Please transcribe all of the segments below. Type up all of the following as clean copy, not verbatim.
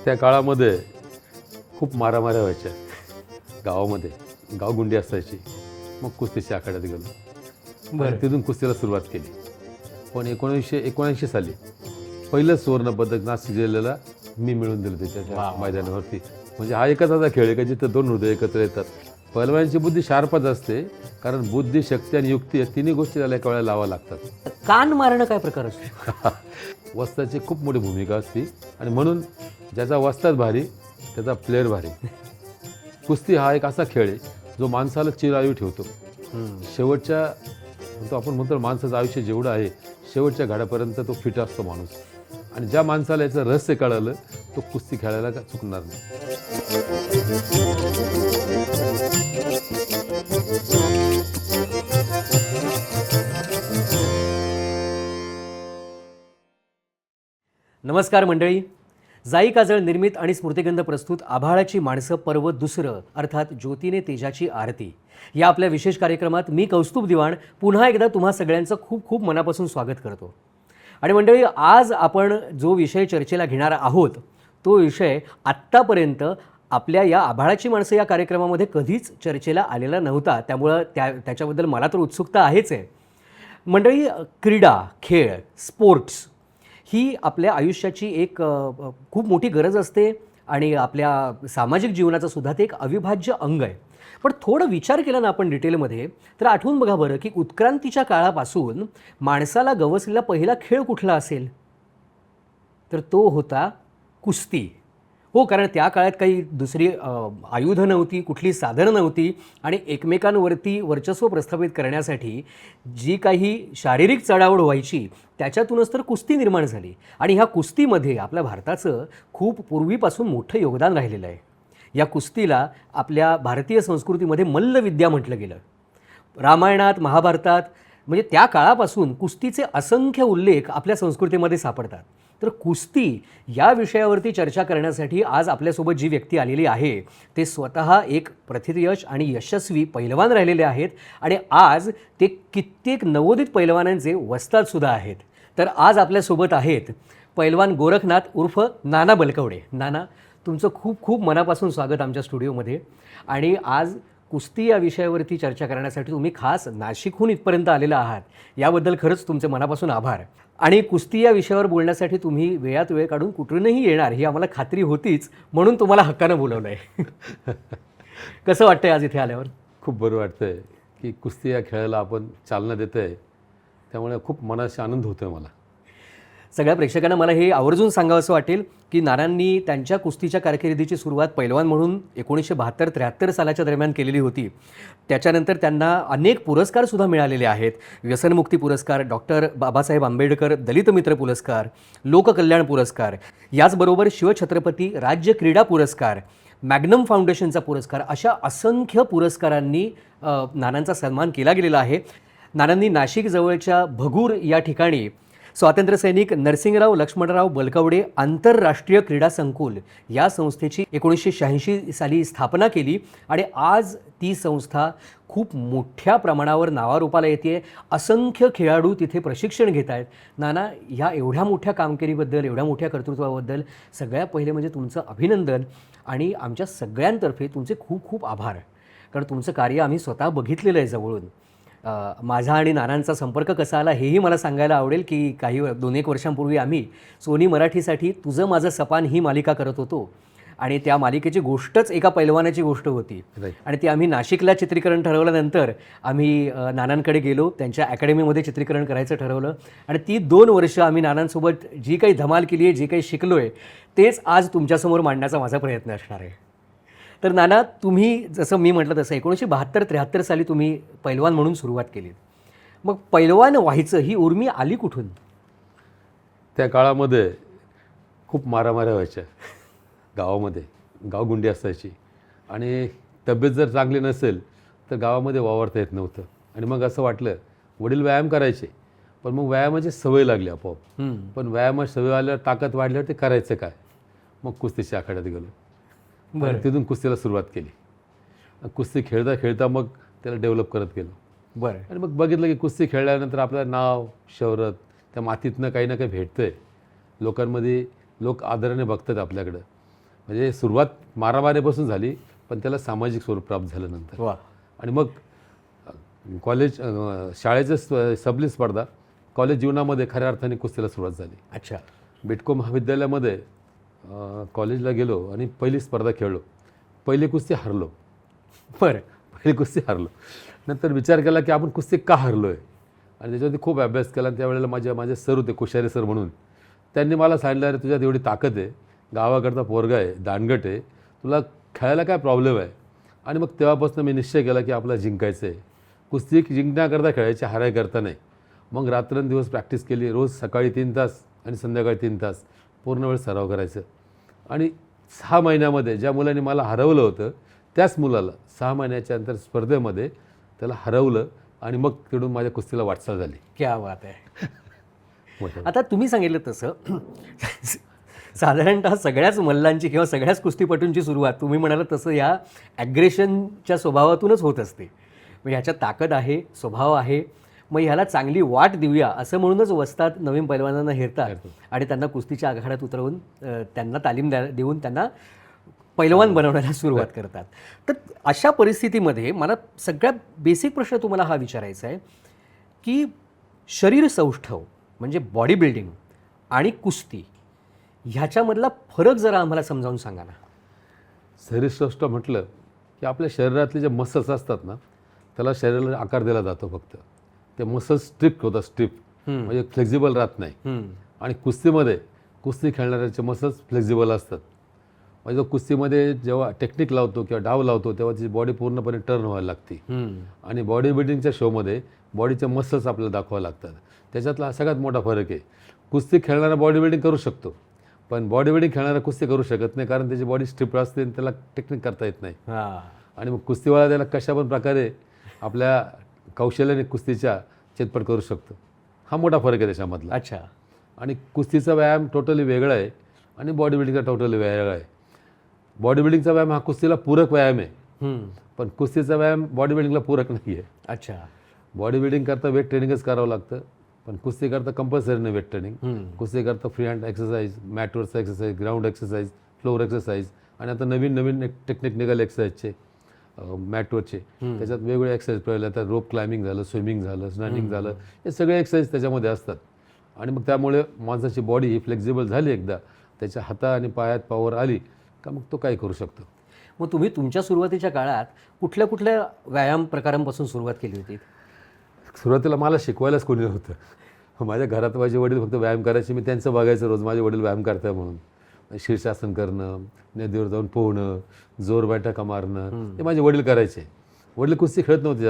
त्या काळामध्ये खूप मारामाऱ्या व्हायच्या गावामध्ये. गावगुंडी असायची. मग कुस्तीच्या आखाड्यात गेलो. आणि तिथून कुस्तीला सुरुवात केली. पण 1979 साली पहिलं सुवर्णपदक नाशिक जिल्ह्याला मी मिळवून दिलं त्याच्या मैदानावरती. म्हणजे हा एकच असा खेळ आहे का जिथं दोन हृदय एकत्र येतात. पहिलवानाची बुद्धी शार्पच असते, कारण बुद्धी, शक्ती आणि युक्ती या तिन्ही गोष्टी त्याला एका वेळेला लावा लागतात. कान मारणं काय प्रकार असतो? वस्ताची खूप मोठी भूमिका असते आणि म्हणून ज्याचा वस्ताद भारी त्याचा प्लेअर भारी. कुस्ती हा एक असा खेळ आहे जो माणसाला चिरायू ठेवतो. शेवटच्या आपण म्हणतो माणसाचं आयुष्य जेवढं आहे शेवटच्या घाड्यापर्यंत तो फिट असतो माणूस. आणि ज्या माणसाला याचं रहस्य कळालं तो कुस्ती खेळायला का चुकणार नाही. नमस्कार मंडळी. जाई काजळ निर्मित आणि स्मृतिगंध प्रस्तुत आभाळाची माणसं पर्व दुसरं अर्थात ज्योतीने तेजाची आरती या आपल्या विशेष कार्यक्रमात मी कौस्तुभ दिवाण पुन्हा एकदा तुम्हा सगळ्यांचं खूप खूप मनापासून स्वागत करतो. आणि मंडळी, आज आपण जो विषय चर्चेला घेणार आहोत तो विषय आत्तापर्यंत आपल्या या आभाळाची माणसं या कार्यक्रमामध्ये कधीच चर्चेला आलेला नव्हता. त्यामुळं त्याच्याबद्दल मला तर उत्सुकता आहेच आहे. मंडळी, क्रीडा, खेळ, स्पोर्ट्स ही आपल्या आयुष्याची एक खूप मोठी गरज असते आणि आपल्या सामाजिक जीवनाचं सुद्धा ते एक अविभाज्य अंग आहे. पण थोडं विचार केला ना आपण डिटेलमध्ये तर आठवून बघा बरं की उत्क्रांतीच्या काळापासून माणसाला गवसलेला पहिला खेळ कुठला असेल तर तो होता कुस्ती. हो, कारण त्या काळात काही दुसरी आयुधं नव्हती, कुठली साधनं नव्हती आणि एकमेकांवरती वर्चस्व प्रस्थापित करण्यासाठी जी काही शारीरिक चढाओढ व्हायची त्याच्यातूनच तर कुस्ती निर्माण झाली. आणि ह्या कुस्तीमध्ये आपल्या भारताचं खूप पूर्वीपासून मोठं योगदान राहिलेलं आहे. या कुस्तीला आपल्या भारतीय संस्कृतीमध्ये मल्लविद्या म्हटलं गेलं. रामायणात, महाभारतात म्हणजे त्या काळापासून कुस्तीचे असंख्य उल्लेख आपल्या संस्कृतीमध्ये सापडतात. तर कुस्ती या विषयावरती चर्चा करण्यासाठी आज आपल्यासोबत जी व्यक्ती आलेली आहे ते स्वतः एक प्रथितयश आणि यशस्वी पैलवान राहिलेले आहेत आणि आज ते कित्येक नवोदित पैलवानांचे वस्तादसुद्धा आहेत. तर आज आपल्यासोबत आहेत पैलवान गोरखनाथ उर्फ नाना बलकवडे. नाना, तुमचं खूप खूप मनापासून स्वागत आमच्या स्टुडिओमध्ये. आणि आज कुस्ती या विषयावरती चर्चा करण्यासाठी तुम्ही खास नाशिकहून इथपर्यंत आलेला आहात, याबद्दल खरंच तुमचे मनापासून आभार. आणि कुस्ती या विषयावर बोलण्यासाठी तुम्ही वेळात वेळ काढून कुठूनही येणार ही आम्हाला खात्री होतीच, म्हणून तुम्हाला हक्कानं बोलवलं आहे. कसं वाटतंय आज इथे आल्यावर? खूप बरं वाटतंय की कुस्ती या खेळाला आपण चालना देत आहे, त्यामुळे खूप मनाशी आनंद होतोय मला. सगळ्या प्रेक्षकांना मला हे आवर्जून सांगावंसं वाटेल की नानांनी त्यांच्या कुस्तीच्या कारकिर्दीची सुरुवात पैलवान म्हणून 1972-73 सालाच्या दरम्यान केलेली होती. त्याच्यानंतर त्यांना अनेक पुरस्कारसुद्धा मिळालेले आहेत. व्यसनमुक्ती पुरस्कार, डॉक्टर बाबासाहेब आंबेडकर दलित मित्र पुरस्कार, लोककल्याण पुरस्कार, याचबरोबर शिवछत्रपती राज्य क्रीडा पुरस्कार, मॅग्नम फाउंडेशनचा पुरस्कार, अशा असंख्य पुरस्कारांनी नानांचा सन्मान केला गेलेला आहे. नानांनी नाशिक जवळच्या भगूर या ठिकाणी स्वातंत्र्यसैनिक नरसिंगराव लक्ष्मणराव बलकवडे आंतरराष्ट्रीय क्रीडा संकुल या संस्थेची 1986 साली स्थापना केली आणि आज ती संस्था खूप मोठ्या प्रमाणावर नावारूपाला येते. असंख्य खेळाडू तिथे प्रशिक्षण घेत आहेत. नाना, ह्या एवढ्या मोठ्या कामगिरीबद्दल, एवढ्या मोठ्या कर्तृत्वाबद्दल सगळ्यात पहिले म्हणजे तुमचं अभिनंदन आणि आमच्या सगळ्यांतर्फे तुमचे खूप खूप आभार. कारण तुमचं कार्य आम्ही स्वतः बघितलेलं आहे जवळून. माझा आणि नानांचा संपर्क कसा आला हेही मला सांगायला आवडेल की काही 2-1 वर्षांपूर्वी आम्ही सोनी मराठीसाठी तुझं माझं सपान ही मालिका करत होतो आणि त्या मालिकेची गोष्टच एका पैलवानाची गोष्ट होती. आणि ती आम्ही नाशिकला चित्रीकरण ठरवल्यानंतर आम्ही नानांकडे गेलो, त्यांच्या अकॅडमीमध्ये चित्रीकरण करायचं ठरवलं आणि ती 2 वर्ष आम्ही नानांसोबत जी काही धमाल केली आहे, जे काही शिकलो आहे तेच आज तुमच्यासमोर मांडण्याचा माझा प्रयत्न असणार आहे. तर नाना, तुम्ही जसं मी म्हटलं तसं 1972-73 साली तुम्ही पैलवान म्हणून सुरुवात केली. मग पैलवान व्हायचं ही उर्मी आली कुठून? त्या काळामध्ये खूप मारामाऱ्या व्हायच्या गावामध्ये. गावगुंडी असायची आणि तब्येत जर चांगली नसेल तर गावामध्ये वावरता येत नव्हतं. आणि मग असं वाटलं, वडील व्यायाम करायचे पण मग व्यायामाची सवय लागली आपोआप. पण व्यायामाची सवय आल्यावर ताकद वाढल्यावर ते करायचं काय? मग कुस्तीच्या आखाड्यात गेलो. बरं, तिथून कुस्तीला सुरुवात केली. कुस्ती खेळता खेळता मग त्याला डेव्हलप करत गेलो. बरं. आणि मग बघितलं की कुस्ती खेळल्यानंतर आपलं नाव, शौहरत त्या मातीतनं काही ना काही भेटतं आहे. लोकांमध्ये लोक आदराने बघतात आपल्याकडं. म्हणजे सुरुवात मारामारीपासून झाली, पण त्याला सामाजिक स्वरूप प्राप्त झालं नंतर. वा. आणि मग कॉलेज शाळेचं सबली स्पर्धा, कॉलेज जीवनामध्ये खऱ्या अर्थाने कुस्तीला सुरुवात झाली. अच्छा. बिटको महाविद्यालयामध्ये कॉलेजला गेलो आणि पहिली स्पर्धा खेळलो. पहिली कुस्ती हरलो. बरं. पहिली कुस्ती हरलो. नंतर विचार केला की आपण कुस्ती का हरलो आहे, आणि त्याच्यावरती खूप अभ्यास केला. आणि त्यावेळेला माझे सर होते, कुशारे सर म्हणून. त्यांनी मला सांगितलं, अरे तुझ्यात एवढी ताकद आहे, गावाकडचा पोरगा आहे, दांडगट आहे, तुला खेळायला काय प्रॉब्लेम आहे. आणि मग तेव्हापासून मी निश्चय केला की आपल्याला जिंकायचं आहे. कुस्ती जिंकण्याकरता खेळायची, हारायकरता नाही. मग रात्रंदिवस प्रॅक्टिस केली. रोज सकाळी 3 तास आणि संध्याकाळी 3 तास पूर्ण वेळ सराव करायचं. आणि 6 महिन्यामध्ये ज्या मुलाने मला हरवलं होतं, त्याच मुलाला 6 महिन्याच्या अंतर स्पर्धेमध्ये त्याला हरवलं. आणि मग तिकडून माझ्या कुस्तीला वाटचाल झाली. क्या बात आहे. मोठं. आता तुम्ही सांगितलं तसं साधारणतः सगळ्याच मल्लांची किंवा सगळ्याच कुस्तीपटूंची सुरुवात तुम्ही म्हणाला तसं या ॲग्रेशनच्या स्वभावातूनच होत असते. मग ह्याच्यात ताकद आहे, स्वभाव आहे, मग ह्याला चांगली वाट देऊया असं म्हणूनच वस्ताद नवीन पैलवानांना हेरतात आणि त्यांना कुस्तीच्या आखाड्यात उतरवून त्यांना तालीम देऊन त्यांना पैलवान बनवण्याला सुरुवात करतात. तर अशा परिस्थितीमध्ये मला सगळ्यात बेसिक प्रश्न तुम्हाला हा विचारायचा आहे की शरीर सौष्ठव म्हणजे बॉडी बिल्डिंग आणि कुस्ती ह्याच्यामधला फरक जरा आम्हाला समजावून सांगा ना. शरीरसौष्ठव म्हटलं की आपल्या शरीरातले जे मसल्स असतात ना, त्याला शरीराला आकार दिला जातो. फक्त ते मसल्स स्ट्रिप्ट होतात, स्ट्रिप्ट म्हणजे फ्लेक्झिबल राहत नाही. आणि कुस्तीमध्ये कुस्ती खेळणाऱ्याचे मसल्स फ्लेक्झिबल असतात. म्हणजे कुस्तीमध्ये जेव्हा टेक्निक लावतो किंवा डाव लावतो तेव्हा त्याची बॉडी पूर्णपणे टर्न व्हायला लागते. आणि बॉडी बिल्डिंगच्या शोमध्ये बॉडीचे मसल्स आपल्याला दाखवावे लागतात. त्याच्यातला हा सगळ्यात मोठा फरक आहे. कुस्ती खेळणारा बॉडी बिल्डिंग करू शकतो, पण बॉडी बिल्डिंग खेळणारा कुस्ती करू शकत नाही, कारण त्याची बॉडी स्ट्रिप्ट असते आणि त्याला टेक्निक करता येत नाही. आणि मग कुस्तीवाला त्याला कशा पण प्रकारे आपल्या कौशल्याने कुस्तीच्या चितपट करू शकतो. हा मोठा फरक आहे त्याच्यामधला. अच्छा. आणि कुस्तीचा व्यायाम टोटली वेगळा आहे आणि बॉडी बिल्डिंगचा टोटली वेगळा आहे. बॉडी बिल्डिंगचा व्यायाम हा कुस्तीला पूरक व्यायाम आहे, पण कुस्तीचा व्यायाम बॉडी बिल्डिंगला पूरक नाही आहे. अच्छा. बॉडी बिल्डिंग करता वेट ट्रेनिंगच करावं लागतं, पण कुस्ती करता कंपल्सरी नाही वेट ट्रेनिंग. कुस्ती करता फ्री हँड एक्सरसाइज, मॅटवरचा exercise, ground exercise, floor exercise, आणि आता नवीन टेक्निक निघाले एक्सरसाइजचे मॅटवरचे. त्याच्यात वेगवेगळे एक्सरसाइज प्रयोग आता रोप क्लाइम्बिंग झालं, स्विमिंग झालं, रनिंग झालं, हे सगळे एक्सरसाइज त्याच्यामध्ये असतात. आणि मग त्यामुळे माणसाची बॉडी ही फ्लेक्झिबल झाली, एकदा त्याच्या हाता आणि पायात पॉवर आली का मग तो काय करू शकतो. मग तुम्ही तुमच्या सुरुवातीच्या काळात कुठल्या कुठल्या व्यायाम प्रकारांपासून सुरुवात केली होती? सुरुवातीला मला शिकवायलाच कोणी नव्हतं. माझ्या घरात माझे वडील फक्त व्यायाम करायचे, मी त्यांचं बघायचं रोज. माझे वडील व्यायाम करताय म्हणून शीर्षासन करणं, नदीवर जाऊन पोहणं, जोर बैठका मारणं, हे माझे वडील करायचे. वडील कुस्ती खेळत नव्हते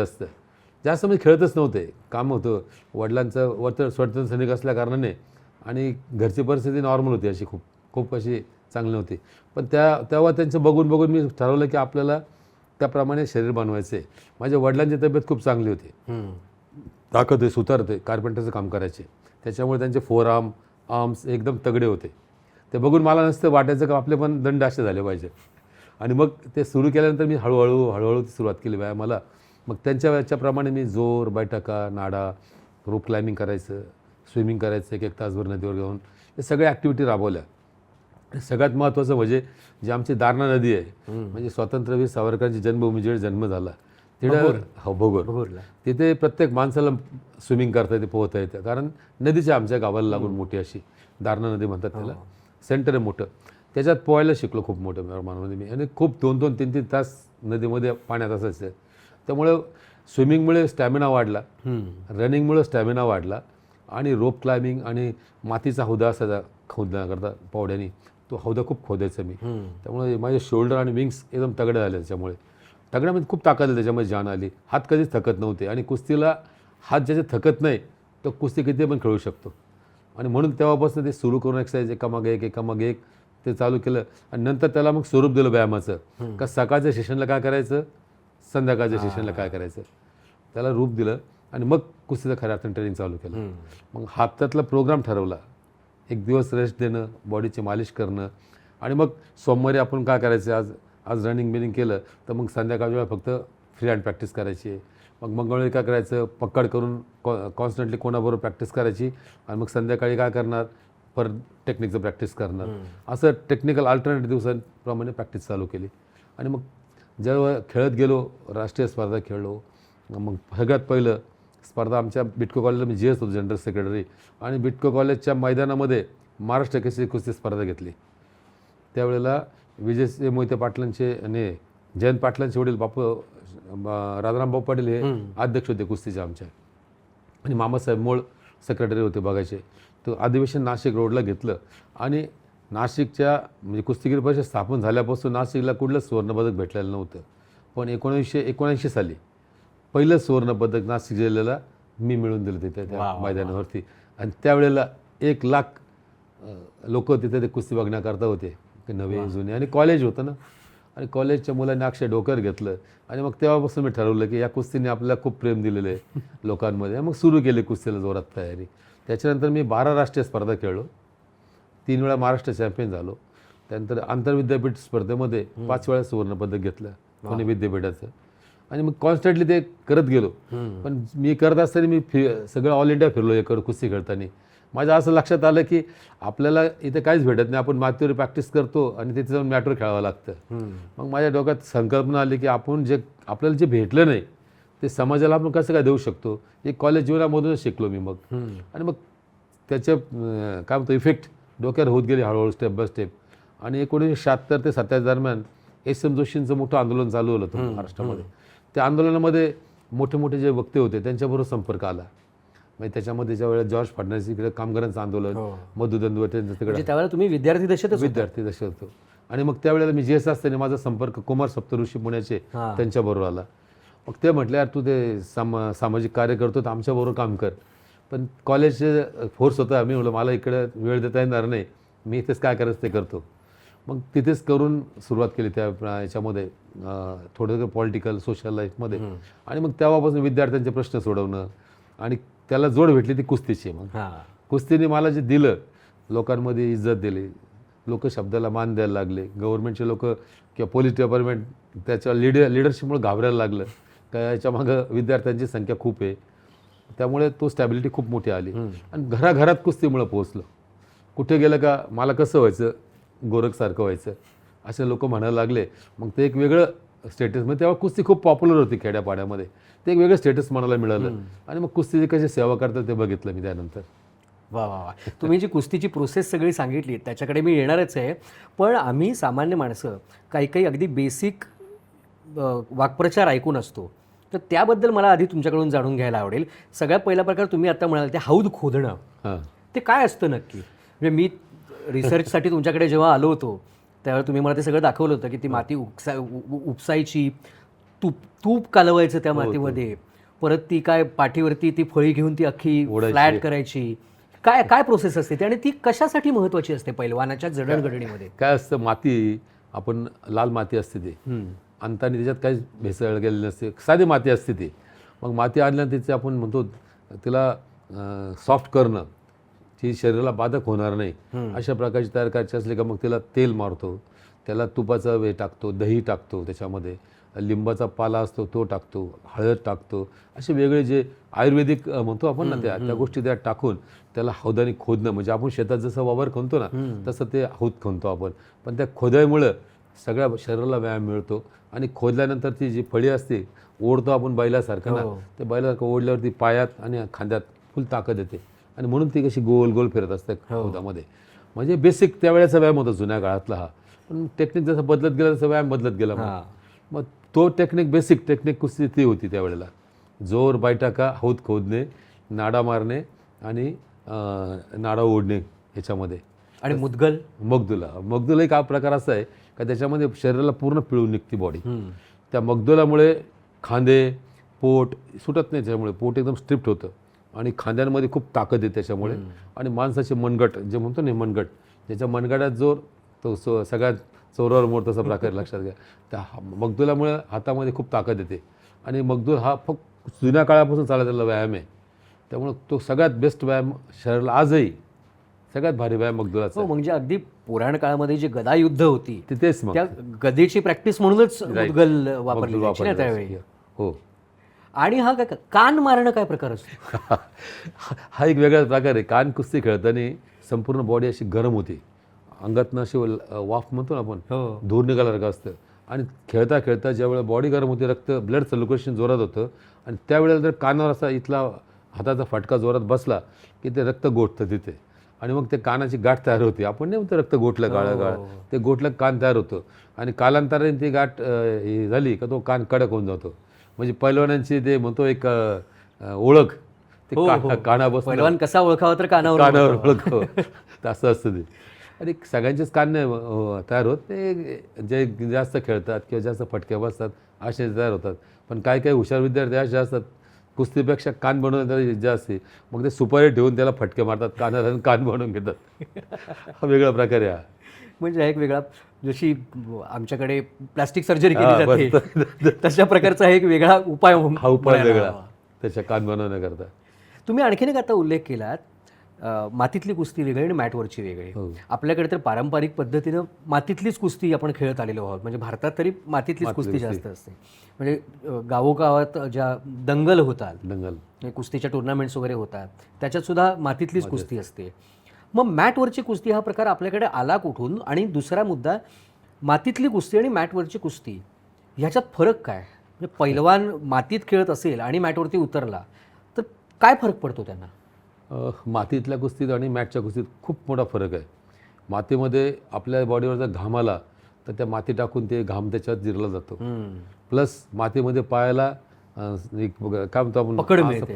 जास्त म्हणजे खेळतच नव्हते. काम होतं वडिलांचं स्वतंत्र सैनिक असल्या कारणाने, आणि घरची परिस्थिती नॉर्मल होती, अशी खूप अशी चांगली नव्हती. पण तेव्हा त्यांचं बघून मी ठरवलं की आपल्याला त्याप्रमाणे शरीर बनवायचं आहे. माझ्या वडिलांची तब्येत खूप चांगली होती, ताकद आहे, सुतार होते, कार्पेंटरचं काम करायचे, त्याच्यामुळे त्यांचे आर्म्स एकदम तगडे होते. ते बघून मला नसतं वाटायचं का आपले पण दंड असे झाले पाहिजे. आणि मग ते सुरू केल्यानंतर मी हळूहळू ती सुरुवात केली व्यायामाला. मग त्यांच्या याच्याप्रमाणे मी जोर, बैठका, नाडा, रोप क्लाइम्बिंग करायचं, स्विमिंग करायचं, 1 तासभर नदीवर जाऊन, हे सगळ्या ॲक्टिव्हिटी राबवल्या. सगळ्यात महत्त्वाचं म्हणजे जी आमची दारणा नदी आहे, म्हणजे स्वातंत्र्यवीर सावरकरांची जन्मभूमी, जिथे जन्म झाला तिथं भोगोरला, तिथे प्रत्येक माणसाला स्विमिंग करता येते, पोहता येतं, कारण नदीच्या आमच्या गावाला लागून मोठी अशी दारणा नदी म्हणतात त्याला, सेंटर आहे मोठं. त्याच्यात पोहायला शिकलो खूप मोठ्या प्रमाणामध्ये मी. आणि खूप 2-2, 3-3 तास नदीमध्ये पाण्यात असायचं. त्यामुळं स्विमिंगमुळे स्टॅमिना वाढला, रनिंगमुळे स्टॅमिना वाढला, आणि रोप क्लाइम्बिंग आणि मातीचा हौदा असायचा खोदण्याकरता पावड्याने, तो हौदा खूप खोदायचा मी. त्यामुळे माझे शोल्डर आणि विंग्स एकदम तगडे झाले. त्याच्यामुळे तगड्यामध्ये खूप ताकद आली, त्याच्यामध्ये जान आली. हात कधीच थकत नव्हते, आणि कुस्तीला हात ज्याचे थकत नाही तो कुस्ती किती पण खेळू शकतो. आणि म्हणून तेव्हापासून ते सुरू करून एक्सरसाइज एकामागे एक ते चालू केलं. आणि नंतर त्याला मग स्वरूप दिलं व्यायामाचं, का सकाळच्या सेशनला काय करायचं, संध्याकाळच्या सेशनला काय करायचं, त्याला रूप दिलं. आणि मग कुस्तीचं खऱ्या अर्थाने ट्रेनिंग चालू केलं. मग हप्त्यातला प्रोग्राम ठरवला, 1 दिवस रेस्ट देणं, बॉडीची मालिश करणं. आणि मग सोमवारी आपण काय करायचं, आज रनिंग केलं तर मग संध्याकाळच्या वेळा फक्त फ्री हँड प्रॅक्टिस करायची. मग मंगळवारी काय करायचं, पकड करून कॉन्स्टंटली कोणाबरोबर प्रॅक्टिस करायची. आणि मग संध्याकाळी काय करणार, परत टेक्निकचं प्रॅक्टिस करणार, असं टेक्निकल अल्टरनेटिव्ह दिवसांप्रमाणे प्रॅक्टिस चालू केली. आणि मग जेव्हा खेळत गेलो, राष्ट्रीय स्पर्धा खेळलो. मग सगळ्यात पहिलं स्पर्धा आमच्या बिटको कॉलेजला मी GS होतो, जनरल सेक्रेटरी, आणि बिटको कॉलेजच्या मैदानामध्ये महाराष्ट्र केसरी कुस्ती स्पर्धा घेतली. त्यावेळेला विजय मोहिते पाटलांचे आणि जयंत पाटलांचे वडील राजारामभाऊ पाटील हे अध्यक्ष होते कुस्तीचे आमच्या, आणि मामासाहेब मोळ सेक्रेटरी होते बघायचे. तर अधिवेशन नाशिक रोडला घेतलं, आणि नाशिकच्या म्हणजे कुस्तीगीर परिषद स्थापन झाल्यापासून नाशिकला कुठलंच सुवर्णपदक भेटलेलं नव्हतं. पण 1979 साली पहिलं सुवर्णपदक नाशिक जिल्ह्याला मी मिळवून दिलं तिथे त्या मैदानावरती. आणि त्यावेळेला 1 लाख लोक तिथे ते कुस्ती बघण्याकरता होते, नवे जुने, आणि कॉलेज होतं ना, आणि कॉलेजच्या मुलांनी अक्षय डोक्यावर घेतलं. आणि मग तेव्हापासून मी ठरवलं की या कुस्तीने आपल्याला खूप प्रेम दिलेलं आहे लोकांमध्ये. मग सुरू केली कुस्तीला जोरात तयारी. त्याच्यानंतर मी 12 राष्ट्रीय स्पर्धा खेळलो, 3 वेळा महाराष्ट्र चॅम्पियन झालो. त्यानंतर आंतरविद्यापीठ स्पर्धेमध्ये 5 वेळा सुवर्णपदक घेतलं पुणे विद्यापीठाचं. आणि मग कॉन्स्टंटली ते करत गेलो. पण मी करत असताना मी सगळं ऑल इंडिया फिरलो एकर कुस्ती खेळताना. माझ्या असं लक्षात आलं की आपल्याला इथे काहीच भेटत नाही, आपण मातीवर प्रॅक्टिस करतो आणि तिथे जाऊन मॅटवर खेळावं लागतं. मग माझ्या डोक्यात संकल्पना आली की आपण आपल्याला जे भेटलं नाही ते समाजाला आपण कसं काय देऊ शकतो. एक कॉलेज जीवनामधूनच शिकलो मी मग. आणि मग त्याचे काय म्हणतो इफेक्ट डोक्यावर होत गेले हळूहळू, स्टेप बाय स्टेप. आणि 1976 ते 27 दरम्यान SM जोशींचं मोठं आंदोलन चालू होतं महाराष्ट्रामध्ये. त्या आंदोलनामध्ये मोठे मोठे जे वक्ते होते त्यांच्याबरोबर संपर्क आला. म्हणजे त्याच्यामध्ये ज्या वेळेला जॉर्ज फडणवीस इकडे कामगारांचं आंदोलन, मधु दंडवतेंचं तिकडे, त्यावेळेला तुम्ही विद्यार्थी दशेत होतो. आणि मग त्यावेळेला मी GS असताना माझा संपर्क कुमार सप्तऋषी पुण्याचे त्यांच्याबरोबर आला. मग ते म्हटले यार तू ते सामाजिक कार्य करतो तर आमच्याबरोबर काम कर. पण कॉलेजचे फोर्स होता, मी म्हटलं मला इकडे वेळ देता येणार नाही, मी इथेच काय करायचं ते करतो. मग तिथेच करून सुरुवात केली त्या याच्यामध्ये थोडं पॉलिटिकल सोशल लाईफमध्ये. आणि मग तेव्हापासून विद्यार्थ्यांचे प्रश्न सोडवणं, आणि त्याला जोड भेटली ती कुस्तीची. मग कुस्तीने मला जे दिलं, लोकांमध्ये इज्जत दिली, लोक शब्दाला मान द्यायला लागले, गव्हर्नमेंटचे लोक किंवा पोलीस डिपार्टमेंट त्याच्या लिडरशिपमुळे घाबरायला लागलं का याच्या मागं विद्यार्थ्यांची संख्या खूप आहे. त्यामुळे तो स्टॅबिलिटी खूप मोठी आली. आणि घराघरात कुस्तीमुळे पोहोचलं. कुठे गेलं का मला कसं व्हायचं, गोरखसारखं व्हायचं असे लोक म्हणायला लागले. मग ते एक वेगळं स्टेटस, म्हणजे तेव्हा कुस्ती खूप पॉप्युलर होती खेड्यापाड्यामध्ये, ते एक वेगळं स्टेटस म्हणायला मिळालं. आणि मग कुस्तीची कशी सेवा करतात ते बघितलं मी त्यानंतर. वा वा वा, तुम्ही जी कुस्तीची प्रोसेस सगळी सांगितली त्याच्याकडे मी येणारच आहे. पण आम्ही सामान्य माणसं काही अगदी बेसिक वाक्प्रचार ऐकून असतो, तर त्याबद्दल मला आधी तुमच्याकडून जाणून घ्यायला आवडेल. सगळ्यात पहिला प्रकार तुम्ही आता म्हणाल ते हौद खोदणं, ते काय असतं नक्की? म्हणजे मी रिसर्चसाठी तुमच्याकडे जेव्हा आलो होतो त्यावेळेला तुम्ही मला ते सगळं दाखवलं होतं की ती माती उपसायची, तूप कालवायचं त्या मातीमध्ये, परत ती काय पाठीवरती ती फळी घेऊन ती अख्खी फ्लॅट करायची. काय प्रोसेस असते ती, आणि ती कशासाठी महत्वाची असते पैलवानाच्या जडणघडणीमध्ये? काय असतं, माती आपण लाल माती असते ती, अंताने त्याच्यात काहीच भेसळ गेलेली नसते, साधी माती असते ती. मग माती आणल्यानंतर तिचे आपण म्हणतो तिला सॉफ्ट करणं, ती शरीराला बाधक होणार नाही अशा प्रकारची तयार करायची असली का मग तिला तेल मारतो, त्याला तुपाचा वे टाकतो, दही टाकतो, त्याच्यामध्ये लिंबाचा पाला असतो तो टाकतो, हळद टाकतो, असे वेगळे जे आयुर्वेदिक म्हणतो आपण ना त्या गोष्टी त्यात टाकून त्याला हौदाने खोदणं. म्हणजे आपण शेतात जसं वावर खणतो ना तसं ते हौद खणतो आपण. पण त्या खोदाईमुळं सगळ्या शरीराला व्यायाम मिळतो. आणि खोदल्यानंतर ती जी फळी असते ओढतो आपण बैलासारखं ना, ते बैलासारखं ओढल्यावरती पायात आणि खांद्यात फुल ताकद येते. आणि म्हणून ती कशी गोल गोल फिरत असते हौदामध्ये. म्हणजे बेसिक त्यावेळेचा व्यायाम होता जुन्या काळातला हा. पण टेक्निक जसं बदलत गेला तसं व्यायाम बदलत गेला. मग तो टेक्निक, बेसिक टेक्निक कुस्ती ती होती त्यावेळेला. जोर, बैठका, हौद खोदणे, नाडा मारणे आणि नाडा ओढणे ह्याच्यामध्ये. आणि मगदुला एक हा प्रकार असा आहे का त्याच्यामध्ये शरीराला पूर्ण पिळून निघते बॉडी. त्या मगदुलामुळे खांदे, पोट सुटत नाही, त्याच्यामुळे पोट एकदम स्ट्रिप्ट होतं आणि खांद्यांमध्ये खूप ताकद आहे त्याच्यामुळे. आणि माणसाचे मनगट जे म्हणतो ना, मनगट, ज्याच्या मनगटात जोर तो सगळ्यात चौरावर मोड तसा प्रकार लक्षात घ्या. त्या मगदुलामुळे हातामध्ये खूप ताकद येते. आणि मगदूल हा फक्त जुन्या काळापासून चाललेला व्यायाम आहे. त्यामुळे तो सगळ्यात बेस्ट व्यायाम शरीराला आजही सगळ्यात भारी व्यायाम मगदुलाचा. म्हणजे अगदी पुराण काळामध्ये जी गदा युद्ध होती तिथेच मग त्या गदेची प्रॅक्टिस म्हणूनच मुदगल वापरली जायची ना त्यावेळी. हो. आणि हा काय कान मारणं काय प्रकार असतो? हा एक वेगळा प्रकार आहे. कान कुस्ती खेळताना संपूर्ण बॉडी अशी गरम होती, अंगातनं अशी वाफ म्हणतो ना आपण, हो. धूर निघाल्यासारखं असतं. आणि खेळता खेळता ज्यावेळेला बॉडी गरम होती, रक्त ब्लड सर्क्युलेशन जोरात होतं, आणि त्यावेळेला जर कानावर असा इथला हाताचा फटका जोरात बसला की ते रक्त गोठतं तिथे, आणि मग ते कानाची गाठ तयार होते. आपण नाही म्हणतो रक्त गोठलं गाळ, ते गोठलं कान तयार होतं, आणि कालांतराने ती गाठ ही झाली का तो कान कडक होऊन जातो. म्हणजे पैलवानांची ते म्हणतो एक ओळख, ते काना बसलं, पैलवान कसा ओळखावा तर कानावर ओळख तर असं असतं ते. आणि सगळ्यांचेच कान नाही तयार होत, ते जे जास्त खेळतात किंवा जास्त फटके बसतात असे तयार होतात. पण काही काही हुशार विद्यार्थी असे असतात, कुस्तीपेक्षा कान बनवण्याची इच्छा असते, मग ते सुपारी ठेवून त्याला फटके मारतात कानाला आणि कान बनवून घेतात. हा वेगळा प्रकार आहे हा. म्हणजे हा एक वेगळा, जशी आमच्याकडे प्लास्टिक सर्जरी केली जाते तशा प्रकारचा एक वेगळा उपाय हा उपाय वेगळा त्याच्या कान बनवण्याकरता. तुम्ही आणखीन एक आता उल्लेख केलात, मातीतली कुस्ती वेगळी आणि मॅटवरची वेगळी. आपल्याकडे तर पारंपरिक पद्धतीनं मातीतलीच कुस्ती आपण खेळत आलेलो आहोत. म्हणजे भारतात तरी मातीतलीच कुस्ती जास्त असते. म्हणजे गावोगावात ज्या दंगल होतात, कुस्तीच्या टुर्नामेंट्स वगैरे होतात, त्याच्यात सुद्धा मातीतलीच कुस्ती असते. मग मॅटवरची कुस्ती हा प्रकार आपल्याकडे आला कुठून? आणि दुसरा मुद्दा, मातीतली कुस्ती आणि मॅटवरची कुस्ती ह्याच्यात फरक काय? म्हणजे पैलवान मातीत खेळत असेल आणि मॅटवरती उतरला तर काय फरक पडतो त्यांना? मातीतल्या कुस्तीत आणि मॅटच्या कुस्तीत खूप मोठा फरक आहे. मातीमध्ये आपल्या बॉडीवरचा घाम आला तर त्या माती टाकून ते घाम त्याच्यात जिरला जातो. प्लस मातीमध्ये पायाला एक काय म्हणतो आपण,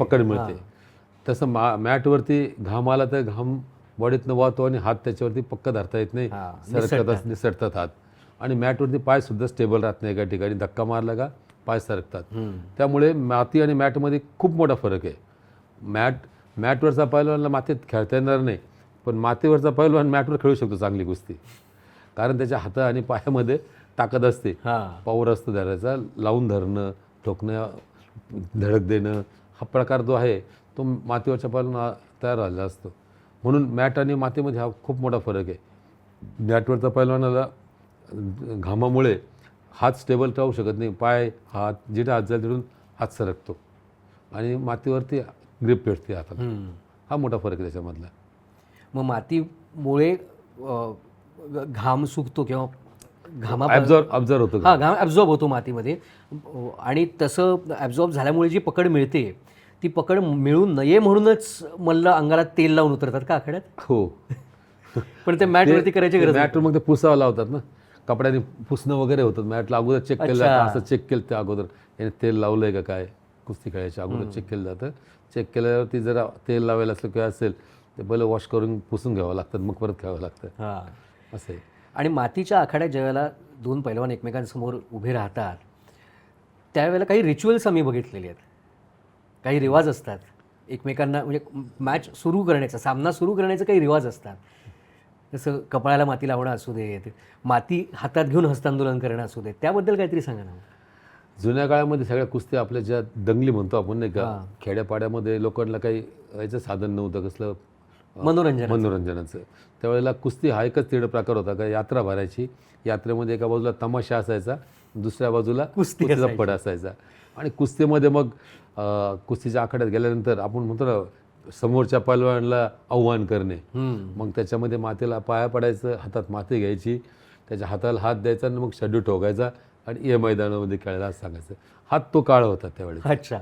पकड मिळते. तसं मॅटवरती घाम आला तर घाम बॉडीतनं वाहतो आणि हात त्याच्यावरती पक्का धरता येत नाही, सरकतात, निसटतात हात. आणि मॅटवरती पाय सुद्धा स्टेबल राहत नाही, एका ठिकाणी धक्का मारला का पाय सरकतात. त्यामुळे माती आणि मॅटमध्ये खूप मोठा फरक आहे. मॅटवरचा पैलवानला मातीत खेळता येणार नाही, पण मातीवरचा पैलवान मॅटवर खेळू शकतो चांगली कुस्ती, कारण त्याच्या हात आणि पायामध्ये ताकद असते, पॉवर असतो धरायचा, लावून धरणं, ठोकणं, धडक देणं, हा प्रकार जो आहे तो मातीवरच्या पैलवान तयार झालेला असतो. म्हणून मॅट आणि मातीमध्ये हा खूप मोठा फरक आहे. मॅटवरचा पैलवानाला घामामुळे हात स्टेबल राहू शकत नाही, पाय हात जिथे हात जाईल तिथून हात सरकतो, आणि मातीवरती ग्रिप भेटते हाताला. हा मोठा फरक आहे त्याच्यामधला. मग मातीमुळे घाम सुकतो किंवा ॲब्झॉर्ब होतो, घाम ॲब्झॉर्ब होतो मातीमध्ये, आणि तसं ॲब्झॉर्ब झाल्यामुळे जी पकड मिळते ती पकड मिळू नये म्हणूनच मल्ल अंगाला तेल लावून उतरतात का आखाड्यात? हो. पण ते मॅटवरती करायची गरज मॅटवर मग ते पुसावं लावतात ना, कपड्याने पुसणं वगैरे होतं. मॅटला अगोदर चेक केलं जातं, असं चेक केलं ते अगोदर याने तेल लावलंय का काय, कुस्ती खेळायच्या अगोदर चेक केलं जातं. चेक केल्यावरती जरा तेल लावायला असलं किंवा असेल ते पहिलं वॉश करून पुसून घ्यावं लागतं, मग परत घ्यावं लागतं. असं आहे. आणि मातीच्या आखाड्यात ज्यावेळेला दोन पैलवान एकमेकांसमोर उभे राहतात त्यावेळेला काही रिच्युअल्स आम्ही बघितलेले आहेत, काही रिवाज असतात एकमेकांना, म्हणजे मॅच सुरू करण्याचा, सामना सुरू करण्याचे काही रिवाज असतात. जसं कपाळाला माती लावणं असू देत, माती हातात घेऊन हस्तांदोलन करणं असू देत, त्याबद्दल काहीतरी सांगा ना. जुन्या काळामध्ये सगळ्या कुस्त्या आपल्या ज्या दंगली म्हणतो आपण नाही का, खेड्यापाड्यामध्ये लोकांना काही याचं साधन नव्हतं कसलं मनोरंजनाचं. त्यावेळेला कुस्ती हा एकच तेवढा प्रकार होता का, यात्रा भरायची, यात्रेमध्ये एका बाजूला तमाशा असायचा, दुसऱ्या बाजूला कुस्तीचा फड असायचा. आणि कुस्तीमध्ये मग कुस्तीच्या आखाड्यात गेल्यानंतर आपण म्हणतो ना, समोरच्या पैलवानाला आव्हान करणे, मग त्याच्यामध्ये मातीला पाया पडायचं, हातात माती घ्यायची, त्याच्या हाताला हात द्यायचा आणि मग शड्डू ठोकायचा आणि या मैदानामध्ये खेळायला असं सांगायचं. हा तो काळ होता त्यावेळेस. अच्छा.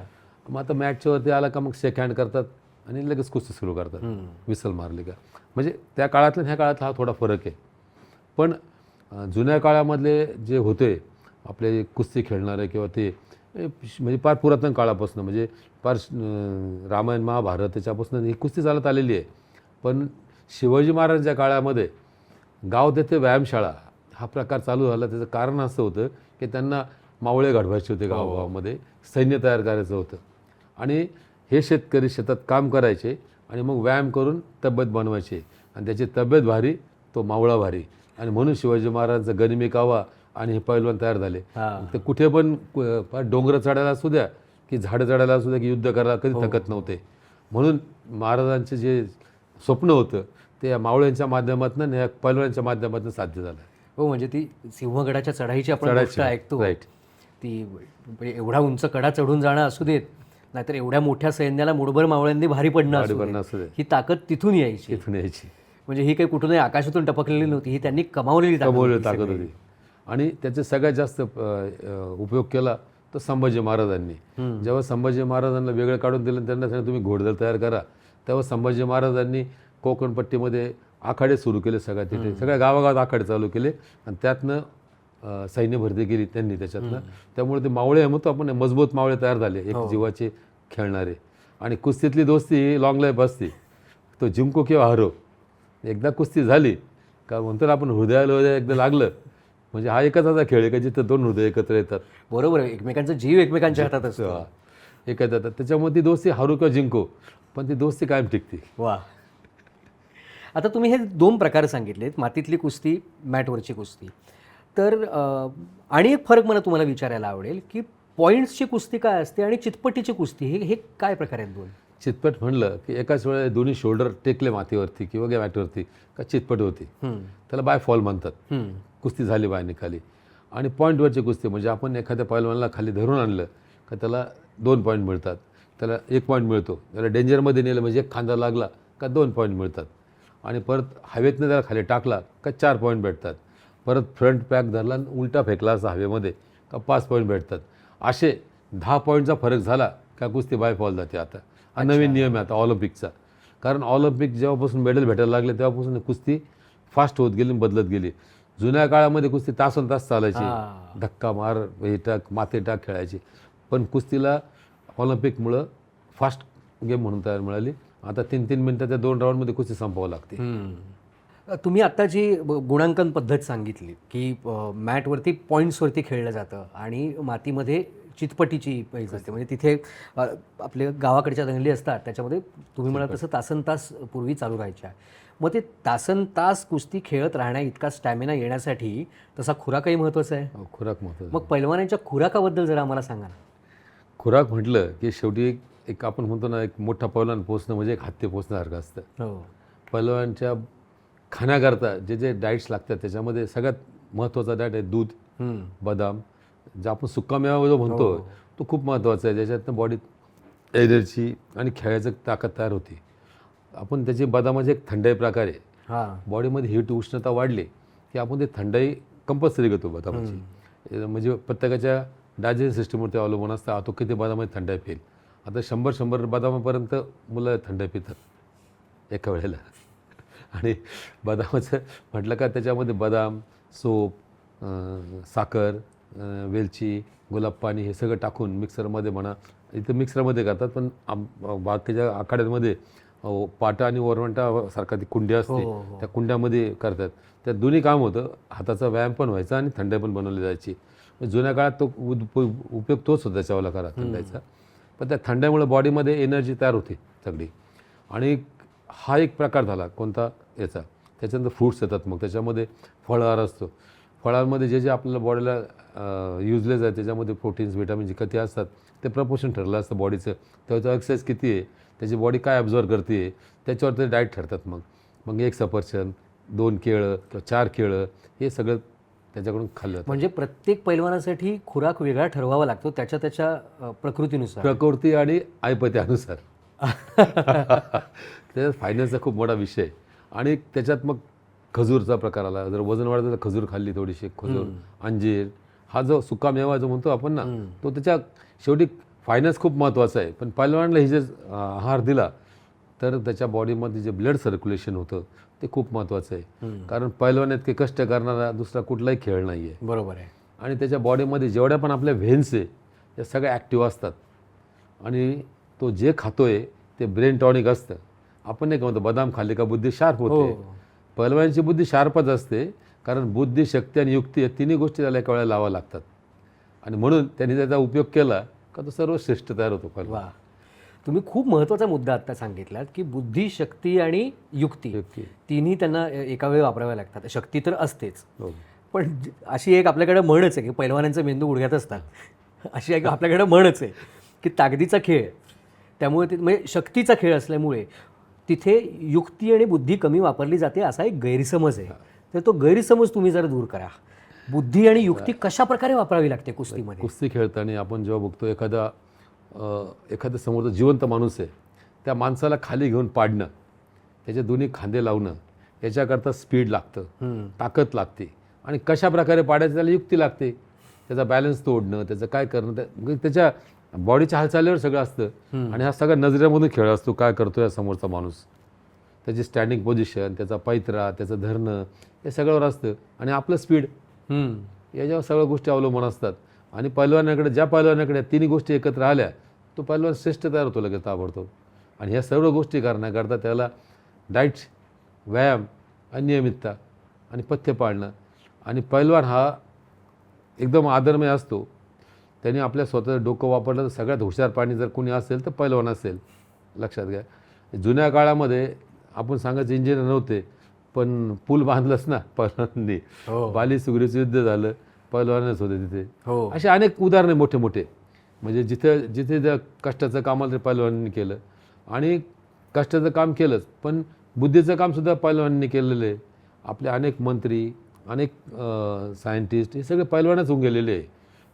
मग आता मॅचवरती आला का मग शेक हँड करतात आणि लगेच कुस्ती सुरू करतात, विसल मारली का. म्हणजे त्या काळातल्या ह्या काळात हा थोडा फरक आहे. पण जुन्या काळामधले जे होते आपले कुस्ती खेळणारे किंवा ते म्हणजे फार पुरातन काळापासून, म्हणजे फार रामायण महाभारत त्याच्यापासून ही कुस्ती चालत आलेली आहे. पण शिवाजी महाराजांच्या काळामध्ये गाव तेथे व्यायामशाळा हा प्रकार चालू झाला. त्याचं कारण असं होतं की त्यांना मावळे घडवायचे होते, गावागावामध्ये सैन्य तयार करायचं होतं, आणि हे शेतकरी शेतात काम करायचे आणि मग व्यायाम करून तब्येत बनवायचे, आणि त्याची तब्येत भारी तो मावळा भारी, आणि म्हणून शिवाजी महाराजांचा गनिमी कावा आणि हे पैलवान तयार झाले. ते कुठे पण डोंगर चढायला असू द्या की झाडं चढायला असू द्या की युद्ध करायला कधी थकत नव्हते. म्हणून महाराजांचे जे स्वप्न होतं ते या मावळ्यांच्या माध्यमातून आणि या पैलवानांच्या माध्यमातून साध्य झालं. हो, म्हणजे ती सिंहगडाच्या चढाईची आपण गोष्ट ऐकतो, ती एवढा उंच कडा चढून जाणं असू देत, नाहीतर एवढ्या मोठ्या सैन्याला मुठभर मावळ्यांनी भारी पडणं असू देत, ही ताकद तिथून यायची. म्हणजे ही काही कुठूनही आकाशातून टपकलेली नव्हती, ही त्यांनी कमावलेली कमवलेली ताकद सगळी. होती. आणि त्याचा सगळ्यात जास्त उपयोग केला तो संभाजी महाराजांनी. जेव्हा संभाजी महाराजांना वेगळं काढून दिलं आणि त्यांना सांगितलं तुम्ही घोडदळ तयार करा, तेव्हा संभाजी महाराजांनी कोकणपट्टीमध्ये आखाडे सुरू केले. सगळ्या तिथे सगळ्या गावागावात आखाडे चालू केले आणि त्यातनं सैन्य भरती केली त्यांनी त्याच्यातनं. त्यामुळे ते मावळे म्हणतो आपण, मजबूत मावळे तयार झाले, एक जीवाचे खेळणारे. आणि कुस्तीतली दोस्ती ही लॉंग लाईफ असते, तो जिंको किंवा हरो. एकदा कुस्ती झाली का म्हणतो ना आपण, हृदयाला एकदा लागलं म्हणजे हा एकच असा खेळ आहे का जिथं दोन हृदय एकत्र येतात. बरोबर आहे, एकमेकांचा जीव एकमेकांच्या हातात असतो. एकच येतात. त्याच्यामुळे ती दोस्ती हरू किंवा जिंको, पण ती दोस्ती कायम टिकते. वा. आता तुम्ही हे 2 प्रकार सांगितलेत, मातीतली कुस्ती, मॅटवरची कुस्ती. तर आणि एक फरक मला तुम्हाला विचारायला आवडेल की पॉईंट्सची कुस्ती काय असते आणि चितपटीची कुस्ती, हे काय प्रकार आहेत 2? चितपट म्हणलं की एकाच वेळेला दोन्ही शोल्डर टेकले मातीवरती किंवा मॅटवरती का चितपट होती, त्याला बाय फॉल म्हणतात. कुस्ती झाली बायने खाली. आणि पॉईंटवरची कुस्ती म्हणजे आपण एखाद्या पैलवानाला खाली धरून आणलं का त्याला 2 पॉईंट मिळतात, त्याला 1 पॉईंट मिळतो. त्याला डेंजरमध्ये नेलं म्हणजे 1 खांदा लागला का 2 पॉईंट मिळतात. आणि परत हवेतनं त्याला खाली टाकला का 4 पॉईंट भेटतात. परत फ्रंट पॅक धरला आणि उलटा फेकला असा हवेमध्ये का 5 पॉईंट भेटतात. असे 10 पॉईंटचा फरक झाला का कुस्ती बाय फॉल जाते. आता हा नवीन नियम आहे आता ऑलिम्पिकचा. कारण ऑलिम्पिक जेव्हापासून मेडल भेटायला लागले तेव्हापासून कुस्ती फास्ट होत गेली, बदलत गेली. जुन्या काळामध्ये कुस्ती तासोनतास चालायची, धक्का मार, हे टाक, माथे टाक खेळायची. पण कुस्तीला ऑलिम्पिकमुळं फास्ट गेम म्हणून तयार मिळाली. आता 3-3 मिनिटाच्या 2 राऊंडमध्ये कुस्ती संपवावं लागते. तुम्ही आता जी गुणांकन पद्धत सांगितली की मॅटवरती पॉईंट्सवरती खेळलं जातं आणि मातीमध्ये चितपटीची पैज असते, म्हणजे तिथे आपल्या गावाकडच्या दंगली असतात त्याच्यामध्ये तुम्ही म्हणाल तसं तासनतास पूर्वी चालू राहायच्या. मग ते तासनतास कुस्ती खेळत राहण्या इतका स्टॅमिना येण्यासाठी तसा खुराकही महत्त्वाचा आहे. खुराक महत्त्वाचा. मग पैलवानांच्या खुराकाबद्दल जरा आम्हाला सांगा ना. खुराक म्हटलं की शेवटी एक आपण म्हणतो ना, एक मोठा पैलवान पोचणं म्हणजे एक हत्ती पोचण्यासारखं असतं. हो. पैलवानच्या खाण्याकरता जे जे डाएट्स लागतात त्याच्यामध्ये सगळ्यात महत्त्वाचा डाएट आहे दूध, बदाम. जे आपण सुकामेवा जो म्हणतो तो खूप महत्त्वाचा आहे, ज्याच्यातनं बॉडीत एनर्जी आणि खेळायचं ताकद तयार होती. आपण त्याची बदामाचे एक थंडाई प्रकार आहे. बॉडीमध्ये हीट उष्णता वाढली की आपण ते थंडाई कंपल्सरी घेतो बदामाची. म्हणजे प्रत्येकाच्या डायजेशन सिस्टमवर ते अवलंबून असतं, तो किती बदामामध्ये थंडाई पिईल. आता 100 बदामापर्यंत मुलं थंडाई पितात एका वेळेला. आणि बदामाचं म्हटलं का त्याच्यामध्ये बदाम, सोप, साखर, वेलची, गुलाब पाणी हे सगळं टाकून मिक्सरमध्ये म्हणा, इथं मिक्सरमध्ये करतात, पण बाकीच्या आखाड्यांमध्ये पाटा आणि वरवंटा सारखा ती कुंडी असते, त्या कुंड्यामध्ये करतात. त्यात दोन्ही काम होतं, हाताचा व्यायाम पण व्हायचा आणि थंडाई पण बनवली जायची. जुन्या काळात तो उपयोग तोच होता त्याच्यावाला करा थंडाईचा. पण त्या थंडाईमुळे बॉडीमध्ये एनर्जी तयार होते सगळी. आणि हा एक प्रकार झाला कोणता याचा. त्याच्यानंतर फ्रूट्स येतात, मग त्याच्यामध्ये फळाहार असतो. फळांमध्ये जे जे आपल्याला बॉडीला युजलेस आहे त्याच्यामध्ये प्रोटीन्स, विटामिन्स किती असतात ते प्रपोर्शन ठरलं असतं बॉडीचं. त्याचं एक्सरसाइज किती आहे, त्याची बॉडी काय ॲब्झॉर्व करते त्याच्यावर ते डाएट ठरतात. मग 1 सफरचंद, 2 केळं किंवा 4 केळं हे सगळं त्याच्याकडून खाल्लं जातं. म्हणजे प्रत्येक पैलवानासाठी खुराक वेगळा ठरवावा लागतो त्याच्या त्याच्या प्रकृतीनुसार, प्रकृती आणि ऐपत्यानुसार. त्याच्यात फायनान्सचा खूप मोठा विषय. आणि त्याच्यात मग खजूरचा प्रकार आला. जर वजन वाढतं तर खजूर खाल्ली थोडीशी, खजूर, अंजीर, हा जो सुकामेवा जो म्हणतो आपण ना, तो त्याच्या शेवटी फायनान्स खूप महत्त्वाचा आहे. पण पैलवानला ही जे आहार दिला तर त्याच्या बॉडीमध्ये जे ब्लड सर्क्युलेशन होतं ते खूप महत्त्वाचं आहे. कारण पैलवान इतके कष्ट करणारा दुसरा कुठलाही खेळ नाही आहे. बरोबर आहे. आणि त्याच्या बॉडीमध्ये जेवढ्या पण आपल्या व्हेन्स आहे त्या सगळ्या ॲक्टिव्ह असतात. आणि तो जे खातोय ते ब्रेन टॉनिक असतं. आपण नाही का म्हणतो बदाम खाल्ले का बुद्धी शार्प होते. पैलवानची बुद्धी शार्पच असते, कारण बुद्धी, शक्ती आणि युक्ती या तिन्ही गोष्टी त्याला एका वेळेला लावा लागतात. आणि म्हणून त्यांनी त्याचा उपयोग केला का तो सर्वश्रेष्ठ तयार होतो पैलवान. वा, तुम्ही खूप महत्त्वाचा मुद्दा आत्ता सांगितलात की बुद्धी, शक्ती आणि युक्ती तिन्ही त्यांना एका वेळी वापराव्या लागतात. शक्ती तर असतेच, पण अशी एक आपल्याकडे म्हणच आहे की पैलवानांचा मेंदू गुडघ्यात असतात. अशी एक आपल्याकडे म्हणच आहे की ताकदीचा खेळ, त्यामुळे ते म्हणजे शक्तीचा खेळ असल्यामुळे तिथे युक्ती आणि बुद्धी कमी वापरली जाते असा एक गैरसमज आहे. तर तो गैरसमज तुम्ही जर दूर करा. बुद्धी आणि युक्ती कशा प्रकारे वापरावी लागते कुस्तीमध्ये? कुस्ती खेळताना आपण जेव्हा बघतो एखादा समोरचा जिवंत माणूस आहे, त्या माणसाला खाली घेऊन पाडणं, त्याचे दोन्ही खांदे लावणं, याच्याकरता स्पीड लागतं, ताकद लागते, आणि कशा प्रकारे पाडायचं त्याला युक्ती लागते. त्याचा बॅलन्स तोडणं, त्याचं काय करणं, म्हणजे त्याच्या बॉडीच्या हालचालीवर सगळं असतं. आणि हा सगळा नजरेमधून खेळ असतो, काय करतो या समोरचा माणूस, त्याची स्टँडिंग पोझिशन, त्याचा पैत्रा, त्याचं धरणं, हे सगळ्यावर असतं. आणि आपलं स्पीड, याच्यावर सगळ्या गोष्टी अवलंबून असतात. आणि पैलवानाकडे, ज्या पैलवानाकडे तिन्ही गोष्टी एकत्र आल्या, तो पैलवान श्रेष्ठ तयार होतो लगेच ताबडतोब. आणि ह्या सर्व गोष्टी करण्याकरता त्याला डाएट, व्यायाम, अनियमितता आणि पथ्य पाळणं. आणि पैलवान हा एकदम आदरमय असतो. त्यांनी आपल्या स्वतःचं डोकं वापरलं तर सगळ्यात हुशार प्राणी जर कोणी असेल तर पैलवान असेल, लक्षात घ्या. जुन्या काळामध्ये आपण सांगायचं इंजिनियर नव्हते, पण पूल बांधलंच ना पैलवानांनी. बाली सुग्रीचं युद्ध झालं, पैलवानच होते तिथे. असे अनेक उदाहरणे मोठे मोठे, म्हणजे जिथे कष्टाचं काम आलं ते पैलवानांनी केलं. आणि कष्टाचं काम केलंच, पण बुद्धीचं कामसुद्धा पैलवानांनी केलेलं आहे. आपले अनेक मंत्री, अनेक सायंटिस्ट, हे सगळे पैलवानच होऊन गेलेले आहे.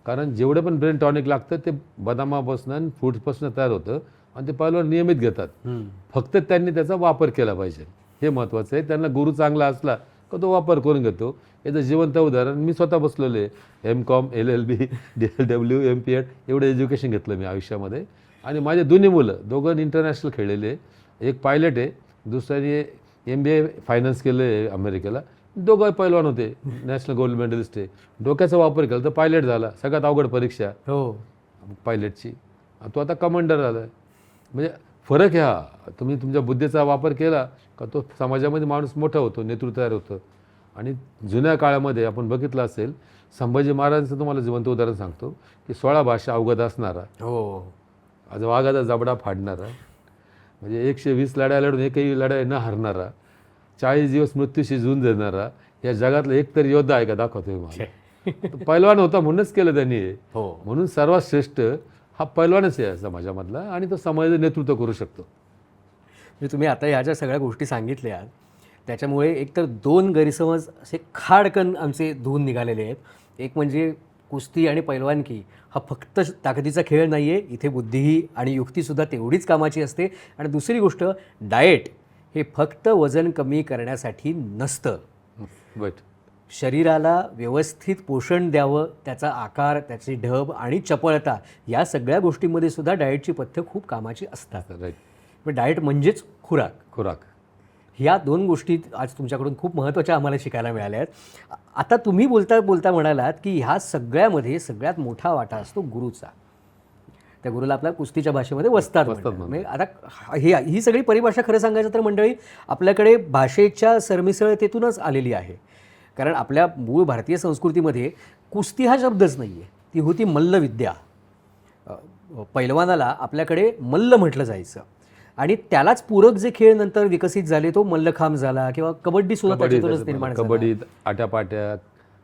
कारण जेवढं पण ब्रेन टॉनिक लागतं ते बदामापासून आणि फ्रूट्सपासून तयार होतं, आणि ते पैलवान नियमित घेतात. फक्त त्यांनी त्याचा वापर केला पाहिजे, हे महत्त्वाचं आहे. त्यांना गुरु चांगला असला का तो वापर करून घेतो. याचं जिवंत उदाहरण मी स्वतः बसलेलो आहे. MCOM, LLB, DLW, MPED एवढं एज्युकेशन घेतलं मी आयुष्यामध्ये. आणि माझे दोन्ही मुलं, दोघं इंटरनॅशनल खेळलेले. एक पायलट आहे, दुसऱ्याने MBA फायनान्स केलं आहे अमेरिकेला. दोघं पैलवान होते, नॅशनल गोल्ड मेडलिस्ट आहे. डोक्याचा वापर केला तर पायलट झाला. सगळ्यात अवघड परीक्षा पायलटची, तो आता कमांडर झाला. म्हणजे फरक आहे हा. तुम्ही तुमच्या बुद्धीचा वापर केला का तो समाजामध्ये माणूस मोठा होतो, नेतृत्व तयार होतं. आणि जुन्या काळामध्ये आपण बघितलं असेल, संभाजी महाराजांचं तुम्हाला जिवंत उदाहरण सांगतो की 16 भाषा अवगत असणारा, आज वाघाचा जबडा फाडणारा, म्हणजे 120 लढाई लढून एकही लढाई न हरणारा, 40 दिवस मृत्यूशी झुंज देणारा, या जगातला एक तरी योद्धा आहे का दाखवतोय मला. पैलवान होता म्हणूनच केलं त्यांनी. म्हणून सर्वात श्रेष्ठ हा पैलवानच आहे समाजामधला, आणि तो समाजाचं नेतृत्व करू शकतो. म्हणजे तुम्ही आता ह्या ज्या सगळ्या गोष्टी सांगितल्या, त्याच्यामुळे एकतर 2 गैरसमज असे खाडकन आमचे धुवून निघालेले आहेत. एक म्हणजे कुस्ती आणि पैलवानकी हा फक्त ताकदीचा खेळ नाही आहे, इथे बुद्धीही आणि युक्तीसुद्धा तेवढीच कामाची असते. आणि दुसरी गोष्ट, डाएट हे फक्त वजन कमी करण्यासाठी नसतं. शरीराला व्यवस्थित पोषण द्यावं, त्याचा आकार, त्याची ढब आणि चपळता, या सगळ्या गोष्टींमध्ये सुद्धा डाएटची पथ्य खूप कामाची असतात. पण डाएट म्हणजेच खुराक. ह्या 2 गोष्टी आज तुमच्याकडून खूप महत्त्वाच्या आम्हाला शिकायला मिळाल्या आहेत. आता तुम्ही बोलता म्हणालात की ह्या सगळ्यामध्ये सगळ्यात मोठा वाटा असतो गुरुचा. त्या गुरुला आपल्या कुस्तीच्या भाषेमध्ये वस्ताद म्हणतात. आता ही सगळी परिभाषा खरं सांगायचं तर मंडळी आपल्याकडे भाषेच्या सरमिसळतेतूनच आलेली आहे. कारण आपल्या मूळ भारतीय संस्कृतीमध्ये कुस्ती हा शब्दच नाही आहे, ती होती मल्लविद्या. पैलवानाला आपल्याकडे मल्ल म्हटलं जायचं. आणि त्यालाच पूरक जे खेळ नंतर विकसित झाले, तो मल्लखांब झाला किंवा कबड्डी सुद्धा त्याच्यातूनच निर्माण झाला. कबड्डी, आट्यापाट्या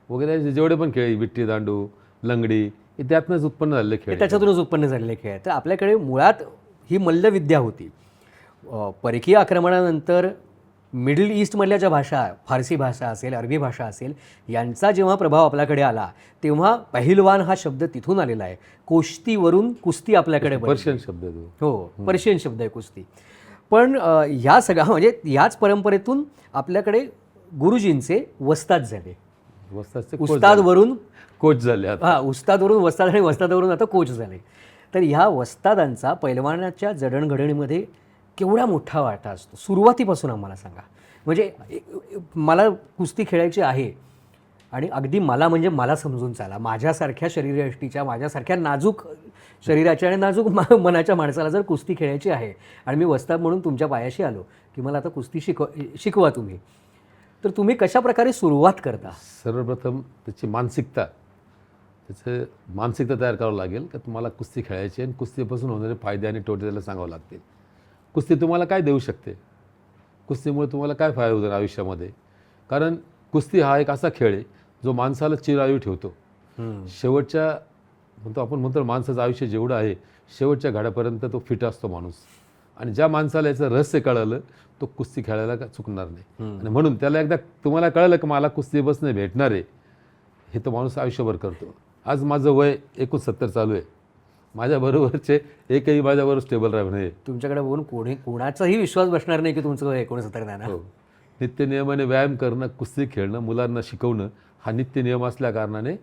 वगैरे जेवढे पण खेळ, विट्टी दांडू, लंगडी, हे त्यातूनच उत्पन्न झालेले खेळ, त्याच्यातूनच उत्पन्न झालेले खेळ. तर आपल्याकडे मुळात ही मल्लविद्या होती. परकीय आक्रमणानंतर मिडल ईस्टमधल्या ज्या भाषा, फारसी भाषा असेल, अरबी भाषा असेल, यांचा जेव्हा प्रभाव आपल्याकडे आला तेव्हा पहिलवान हा शब्द तिथून आलेला आहे. कुस्तीवरून कुस्ती आपल्याकडे, पर्शियन शब्द. पर्शियन शब्द आहे कुस्ती. पण ह्या सगळ्या म्हणजे याच परंपरेतून आपल्याकडे गुरुजींचे वस्ताद झाले. उस्तादवरून कोच झाले. उस्तादवरून वस्ताद आणि वस्तादवरून आता कोच झाले. तर ह्या वस्तादांचा पैलवानाच्या जडणघडणीमध्ये केवढा मोठा वाटा असतो सुरुवातीपासून आम्हाला सांगा. म्हणजे मला कुस्ती खेळायची आहे आणि अगदी मला समजून चाला, माझ्यासारख्या शरीरयष्टीच्या, माझ्यासारख्या नाजूक शरीराच्या आणि नाजूक मनाच्या माणसाला जर कुस्ती खेळायची आहे आणि मी वस्ताद म्हणून तुमच्या पायाशी आलो की मला आता कुस्ती शिकवा तुम्ही, तर तुम्ही कशा प्रकारे सुरुवात करता? सर्वप्रथम त्याची मानसिकता तयार करावं लागेल का तुम्हाला कुस्ती खेळायची आणि कुस्तीपासून होणारे फायदे आणि तोटे त्याला सांगावं लागतील. कुस्ती तुम्हाला काय देऊ शकते, कुस्तीमुळे तुम्हाला काय फायदा होतो आयुष्यामध्ये. कारण कुस्ती हा एक असा खेळ आहे जो माणसाला चिरायू ठेवतो. शेवटच्या आपण म्हणतो माणसाचं आयुष्य जेवढं आहे शेवटच्या घाड्यापर्यंत तो फिट असतो माणूस. आणि ज्या माणसाला याचं रहस्य कळलं तो कुस्ती खेळायला चुकणार नाही. आणि म्हणून त्याला एकदा तुम्हाला कळलं की मला कुस्ती बसणे भेटणार आहे, हे तो माणूस आयुष्यभर करतो. आज माझं वय 69 चालू आहे, माझ्याबरोबरचे एकही माझ्याबरोबर स्टेबल राहणार नाही. तुमच्याकडे बघून कोणाचाही विश्वास बसणार नाही की तुमचं वय 69 नाही. नित्यनियमाने व्यायाम करणं, कुस्ती खेळणं, मुलांना शिकवणं हा नित्य नियम असल्या कारणाने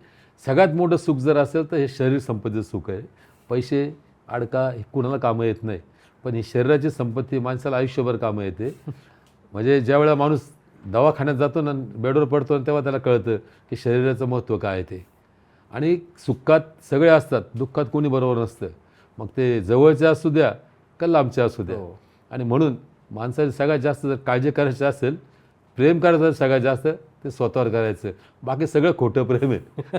सगळ्यात मोठं सुख जर असेल तर हे शरीर संपत्तीचं सुख आहे. पैसे अडका हे कुणाला कामं येत नाही, पण ही शरीराची संपत्ती माणसाला आयुष्यभर कामं येते. म्हणजे ज्यावेळेला माणूस दवाखान्यात जातो ना, बेडवर पडतो ना, तेव्हा त्याला कळतं की शरीराचं महत्त्व काय आहे ते. आणि सुखात सगळे असतात, दुःखात कोणी बरोबर नसतं. मग ते जवळचे असू द्या का लांबचे असू द्या. आणि म्हणून माणसाला सगळ्यात जास्त जर काळजी करायची असेल, प्रेम करायचं असेल सगळ्यात जास्त ते स्वतःवर करायचं. बाकी सगळं खोटं प्रेम आहे.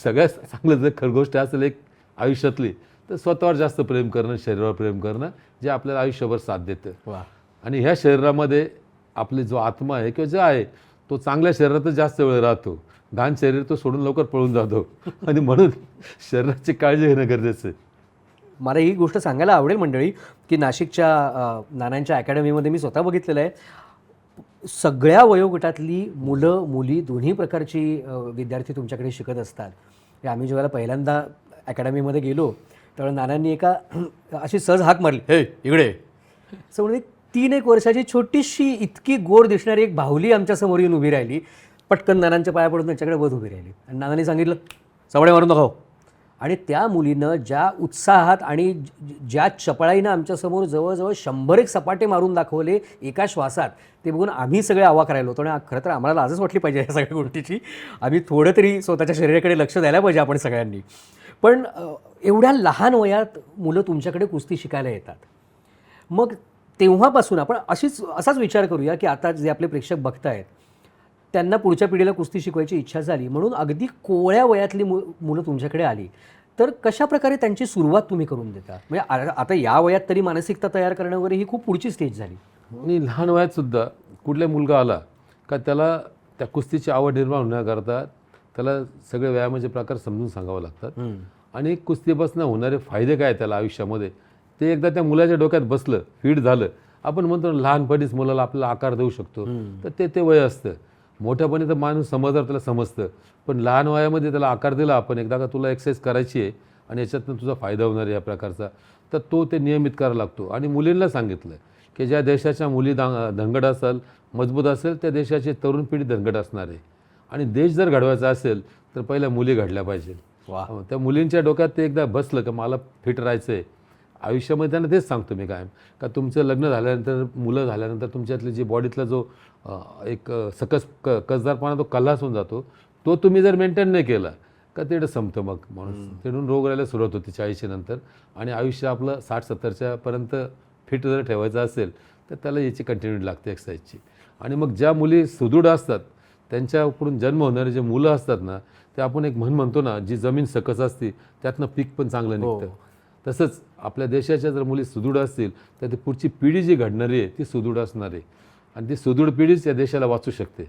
सगळ्यात चांगलं जर खरी गोष्ट असेल एक आयुष्यातली तर स्वतःवर जास्त प्रेम करणं, शरीरावर प्रेम करणं, जे आपल्याला आयुष्यभर साथ देतं. वा. आणि ह्या शरीरामध्ये आपले जो आत्मा आहे किंवा जे आहे तो चांगल्या शरीरातच जास्त वेळ राहतो. घाण शरीर तो सोडून लवकर पळून जातो. आणि म्हणून शरीराची काळजी घेणं गरजेचं आहे. मला ही गोष्ट सांगायला आवडेल मंडळी की नाशिकच्या नानांच्या अकॅडमीमध्ये मी स्वतः बघितलेलं आहे, सगळ्या वयोगटातली मुलं मुली दोन्ही प्रकारची विद्यार्थी तुमच्याकडे शिकत असतात. हे आम्ही जेव्हा पहिल्यांदा अकॅडमीमध्ये गेलो त्यावेळेला नानांनी एका अशी सहज हाक मारली, हे इकडे. असं म्हणजे 3-1 वर्षाची छोटीशी इतकी गोड दिसणारी एक बाहुली आमच्यासमोर येऊन उभी राहिली. पटकन नानांच्या पाया पडून त्यांच्याकडे बघ उभी राहिली आणि नानांनी सांगितलं, चवडे मारून दाखव. आणि त्या मुलीनं ज्या उत्साहात आणि ज्या चपळाईनं आमच्यासमोर जवळजवळ 100 सपाटे मारून दाखवले एका श्वासात, ते बघून आम्ही सगळे अवाक राहिलो होतो. आणि खरं तर आम्हाला लाजच वाटली पाहिजे या सगळ्या गोष्टीची. आम्ही थोडं तरी स्वतःच्या शरीराकडे लक्ष द्यायला पाहिजे आपण सगळ्यांनी. पण एवढ्या लहान वयात मुलं तुमच्याकडे कुस्ती शिकायला येतात. मग तेव्हापासून आपण असाच विचार करूया की आता जे आपले प्रेक्षक बघतायत त्यांना पुढच्या पिढीला कुस्ती शिकवायची इच्छा झाली, म्हणून अगदी कोवळ्या वयातली मुलं तुमच्याकडे आली, तर कशा प्रकारे त्यांची सुरुवात तुम्ही करून देता? म्हणजे आता या वयात तरी मानसिकता तयार करणं वगैरे ही खूप पुढची स्टेज झाली. आणि लहान वयात सुद्धा कुठला मुलगा आला का त्याला त्या कुस्तीची आवड निर्माण होण्याकरता त्याला सगळे व्यायामाचे प्रकार समजून सांगावं लागतात. आणि कुस्तीपासून होणारे फायदे काय त्याला आयुष्यामध्ये ते एकदा त्या मुलाच्या डोक्यात बसलं, फीड झालं. आपण म्हणतो ना लहानपणीच मुलाला आपल्याला आकार देऊ शकतो, तर ते वय असतं. मोठ्यापणी तर माणूस समजदार त्याला समजतं, पण लहान वयामध्ये त्याला आकार दिला आपण एकदा का तुला एक्सरसाइज करायची आहे आणि याच्यातनं तुझा फायदा होणार आहे या प्रकारचा, तर तो ते नियमित करायला लागतो. आणि मुलींना सांगितलं की ज्या देशाच्या मुली धनगट असेल, मजबूत असेल, त्या देशाची तरुण पिढी धनगट असणार आहे. आणि देश जर घडवायचा असेल तर पहिल्या मुली घडल्या पाहिजे. त्या मुलींच्या डोक्यात ते एकदा बसलं की मला फिट राहायचं आहे आयुष्यामध्ये, त्यांना तेच सांगतो मी कायम का तुमचं लग्न झाल्यानंतर, मुलं झाल्यानंतर तुमच्यातली जी बॉडीतला जो एक कसदारपणा तो कल्लास होऊन जातो, तो तुम्ही जर मेंटेन नाही केला का तेवढं संपतं. मग माणूस तिथून रोग राहायला सुरुवात होती 40शी नंतर. आणि आयुष्य आपलं 60-70च्या पर्यंत फिट जर ठेवायचं असेल तर त्याला याची कंटिन्यूटी लागते एक्सरसाइजची. आणि मग ज्या मुली सुदृढ असतात त्यांच्याकडून जन्म होणारे जे मुलं असतात ना, ते आपण एक म्हणतो ना, जी जमीन सकस असते त्यातनं पीक पण चांगलं निघतं. तसंच आपल्या देशाच्या जर मुली सुदृढ असतील तर ती पुढची पिढी जी घडणारी आहे ती सुदृढ असणार आहे. आणि ती सुदृढ पिढीच या देशाला वाचू शकते.